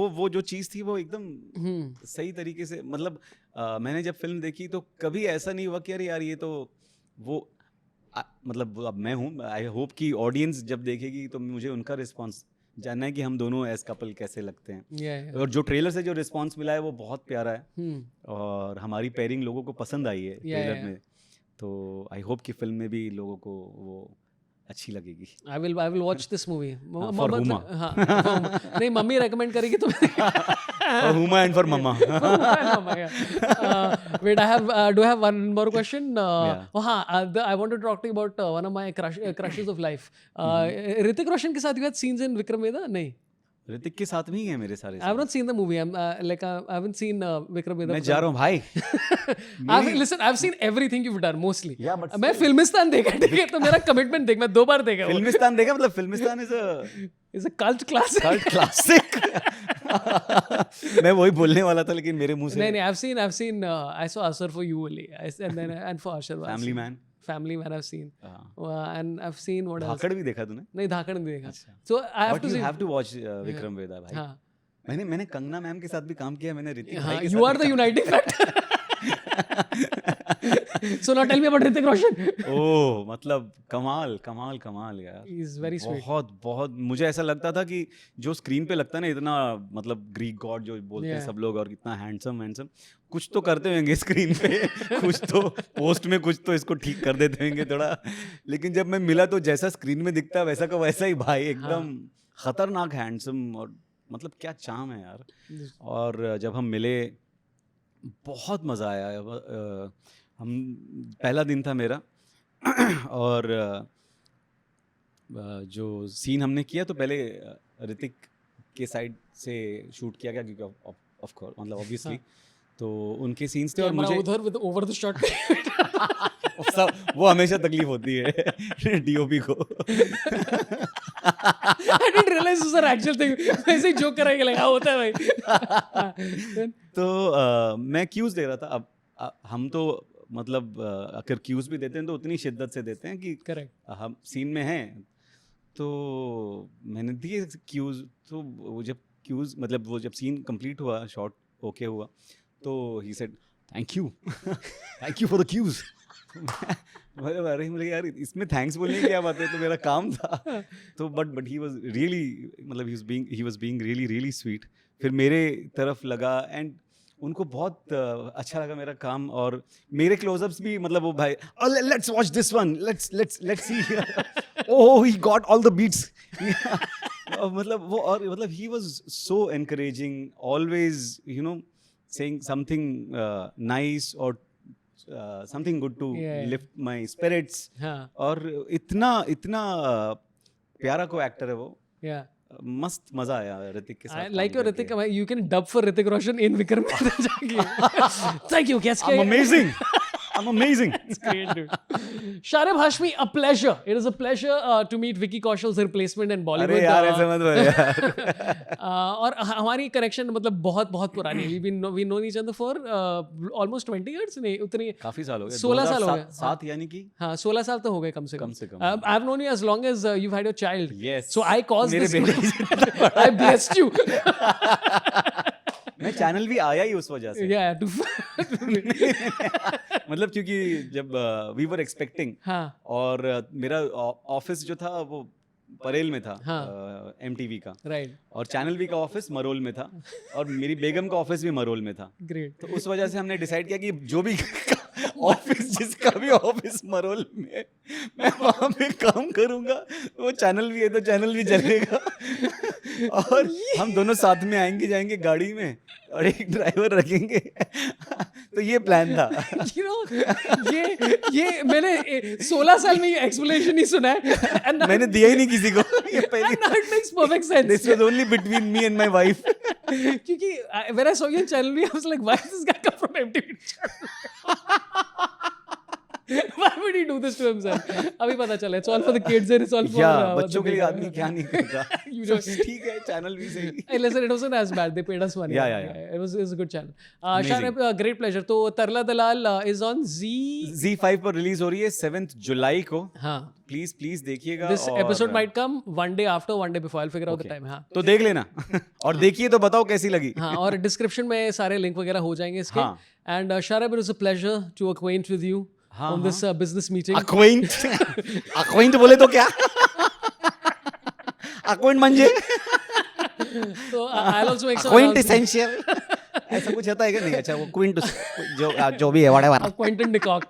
B: वो जो चीज़ थी वो एकदम सही तरीके से, मतलब मैंने जब फिल्म देखी तो कभी ऐसा नहीं हुआ कि अरे यार ये तो वो मतलब अब मैं हूँ। आई होप कि ऑडियंस जब देखेगी तो मुझे उनका रिस्पॉन्स जानना है कि हम दोनों एज कपल कैसे लगते हैं। और जो ट्रेलर से जो रिस्पॉन्स मिला है वो बहुत प्यारा है, और हमारी पेयरिंग लोगों को पसंद आई है ट्रेलर में। तो आई होप कि फिल्म में भी लोगों को वो अच्छी लगेगी।
A: I will watch this movie.
B: For Huma.
A: हाँ, नहीं, मम्मी रेकमेंड करेगी तो
B: For Huma and for Mama.
A: Wait, do I have one more question? Oh हाँ, I want to talk to you about one of my crushes of life. Hrithik Roshan के साथ you had scenes in Vikram Vedha? नहीं,
B: ऋतिक के साथ में ही है मेरे सारे।
A: I have not seen the movie. I haven't seen Vikram Vedha.
B: मैं जा रहा हूँ भाई।
A: I've seen everything you've done mostly.
B: Yeah, but
A: मैं फिल्मिस्तान देखा, ठीक है, तो मेरा कमिटमेंट देख, मैं 2 बार देखा।
B: फिल्मिस्तान देखा, मतलब Filmistaan
A: is a cult classic.
B: मैं वही बोलने वाला था लेकिन मेरे मुंह से।
A: नहीं, I've seen I saw Asar for you only, and for Asher. Family Man I've seen. And I've seen what else?
B: धाकड़ भी देखा तूने?
A: नहीं, धाकड़ नहीं देखा। So I have to see.
B: You have to watch Vikram Vedha भाई।
A: हाँ,
B: मैंने कंगना मैम के साथ भी काम किया, मैंने ऋतिक भाई
A: हाँ,
B: के साथ।
A: you are the uniting factor. So now tell me about Hrithik Roshan.
B: ओह, मतलब कमाल यार।
A: He is very sweet.
B: बहुत मुझे ऐसा लगता था कि जो स्क्रीन पे लगता है ना इतना, मतलब ग्रीक गॉड जो बोलते हैं सब लोग, और इतना हैंडसम कुछ तो करते होंगे स्क्रीन पे, कुछ तो पोस्ट में कुछ तो इसको ठीक कर देते होंगे थोड़ा, लेकिन जब मैं मिला तो जैसा स्क्रीन में दिखता वैसा का वैसा ही भाई, एकदम खतरनाक हैंडसम, और मतलब क्या चाम है यार। और जब हम मिले बहुत मज़ा आया। हम पहला दिन था मेरा और जो सीन हमने किया तो पहले ऋतिक के साइड से शूट किया गया, क्योंकि ऑफ कोर्स मतलब ऑब्वियसली तो उनके सीन्स थे और मुझे
A: उधर विद ओवर द शॉट
B: सब वो हमेशा तकलीफ होती है डीओपी को।
A: I didn't realize this was an actual thing. ऐसे ही जोक कराएंगे लगा होता है भाई।
B: तो मैं क्यूज दे रहा था। अब हम तो मतलब अगर क्यूज भी देते हैं तो उतनी शिद्दत से देते हैं कि
A: करेक्ट
B: हम सीन में हैं, तो मैंने दिए क्यूज। तो वो जब क्यूज मतलब वो जब सीन कंप्लीट हुआ, शॉट ओके हुआ, तो he said thank you thank you for the cues. अरे मुझे यार इसमें थैंक्स बोलने की क्या बात है, तो मेरा काम था। तो बट ही वाज रियली मतलब he was being really really sweet. फिर मेरे तरफ लगा एंड उनको बहुत अच्छा लगा मेरा काम, और मेरे क्लोजअप्स भी मतलब वो भाई let's watch this one, let's see oh he got all the beats. मतलब वो, और मतलब he was so encouraging, always you know saying something nice or something good to lift my spirits। और इतना प्यारा को एक्टर है वो, मस्त मजा आया ऋतिक के साथ।
A: like your Hrithik, you can dub for Hrithik Roshan in Vikram Vedha जाके। Thank you, guess
B: I'm amazing। I'm amazing।
A: It's great, dude. Sharib Hashmi, a pleasure. It is a pleasure to meet Vicky Kaushal's replacement in Bollywood।
B: अरे यार ऐसे मत बोल यार।
A: और हमारी connection मतलब बहुत बहुत पुरानी है। We known each other for almost 20 years। नहीं उतनी,
B: काफी साल हो गए,
A: 16 साल हो गए।
B: 7 यानी कि
A: हाँ 16 साल तो हो गए कम से कम। I've known you as long as you've had your child।
B: Yes।
A: So I caused
B: मेरे
A: this। I blessed you।
B: मैं चैनल भी आया ही उस वजह से। मतलब क्योंकि जब वी वर एक्सपेक्टिंग, और मेरा ऑफिस जो था वो परेल में था, MTV का,
A: राइट,
B: और चैनल भी का ऑफिस मरोल में था, और मेरी बेगम का ऑफिस भी मरोल में था।
A: ग्रेट।
B: तो उस वजह से हमने डिसाइड किया कि जो भी ऑफिस, जिसका भी ऑफिस मरोल में, मैं वहाँ पे काम करूँगा, वो चैनल भी है तो चैनल भी चलेगा। और हम दोनों साथ में आएंगे जाएंगे गाड़ी में, और एक ड्राइवर रखेंगे। तो ये प्लान था।
A: You know, ये मैंने 16 साल में ये एक्सप्लेनेशन ही सुना है।
B: मैंने दिया ही नहीं किसी को ये पहले।
A: And it makes perfect sense।
B: This was only between me and my wife।
A: क्योंकि when I saw your channel, I was like, why does this guy come from MTV channel? Why would he do this to himself? अभी पता चला, it's all for the kids and it's all for
B: बच्चों के लिए आदमी क्या नहीं करता। ठीक है, चैनल भी सही।
A: Hey, listen, it wasn't as bad. They paid us money।
B: Yeah.
A: It was a good channel। Sharib, great pleasure। तो तरला दलाल is on
B: Z5 पर रिलीज हो रही है 7th जुलाई को।
A: हाँ,
B: प्लीज देखिएगा।
A: This episode might come one day after, one day before। I'll figure out the time। हाँ,
B: तो देख लेना और देखिए तो बताओ कैसी लगी।
A: हाँ, और डिस्क्रिप्शन में सारे लिंक वगैरह हो जाएंगे इसके। And Sharib, it was a pleasure to acquaint with you on this business meeting।
B: Acquaint बोले तो क्या? Acquaint म्हणजे?
A: So I'll also make some
B: Acquaint essential। ऐसा कुछ होता है क्या? नहीं, अच्छा वो क्विंट जो भी है whatever।
A: Quentin de Kock।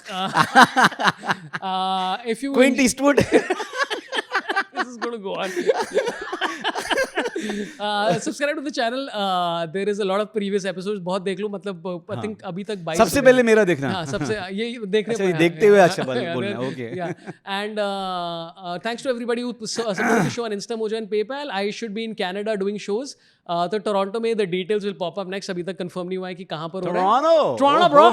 A: If you
B: Clint Eastwood।
A: this is going to go on। Subscribe to the channel। There is a lot of previous episodes। बहुत देख लो, मतलब I think अभी तक 22
B: सबसे पहले मेरा देखना।
A: हाँ, सबसे ये देखने
B: अच्छा, देखते हुए अच्छा बोलना। Okay.
A: And thanks to everybody who supported the show on Insta, Mojo and PayPal। I should be in Canada doing shows। तो टोरंटो में the details will pop up next। अभी तक कंफर्म नहीं हुआ है कि कहाँ पर हो रहा है। टोरंटो ब्रो,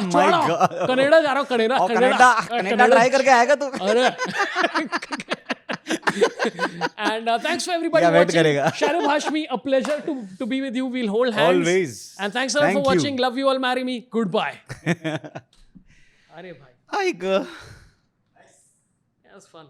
A: कनाडा जा रहा हूँ। कनाडा
B: ट्राई करके आएगा तू।
A: अरे and thanks for everybody watching। Sharib Hashmi, a pleasure to be with you। We'll hold hands
B: always।
A: And thanks a lot for watching। Love you all, marry me। Goodbye। अरे भाई,
B: Hi girl।
A: that was fun।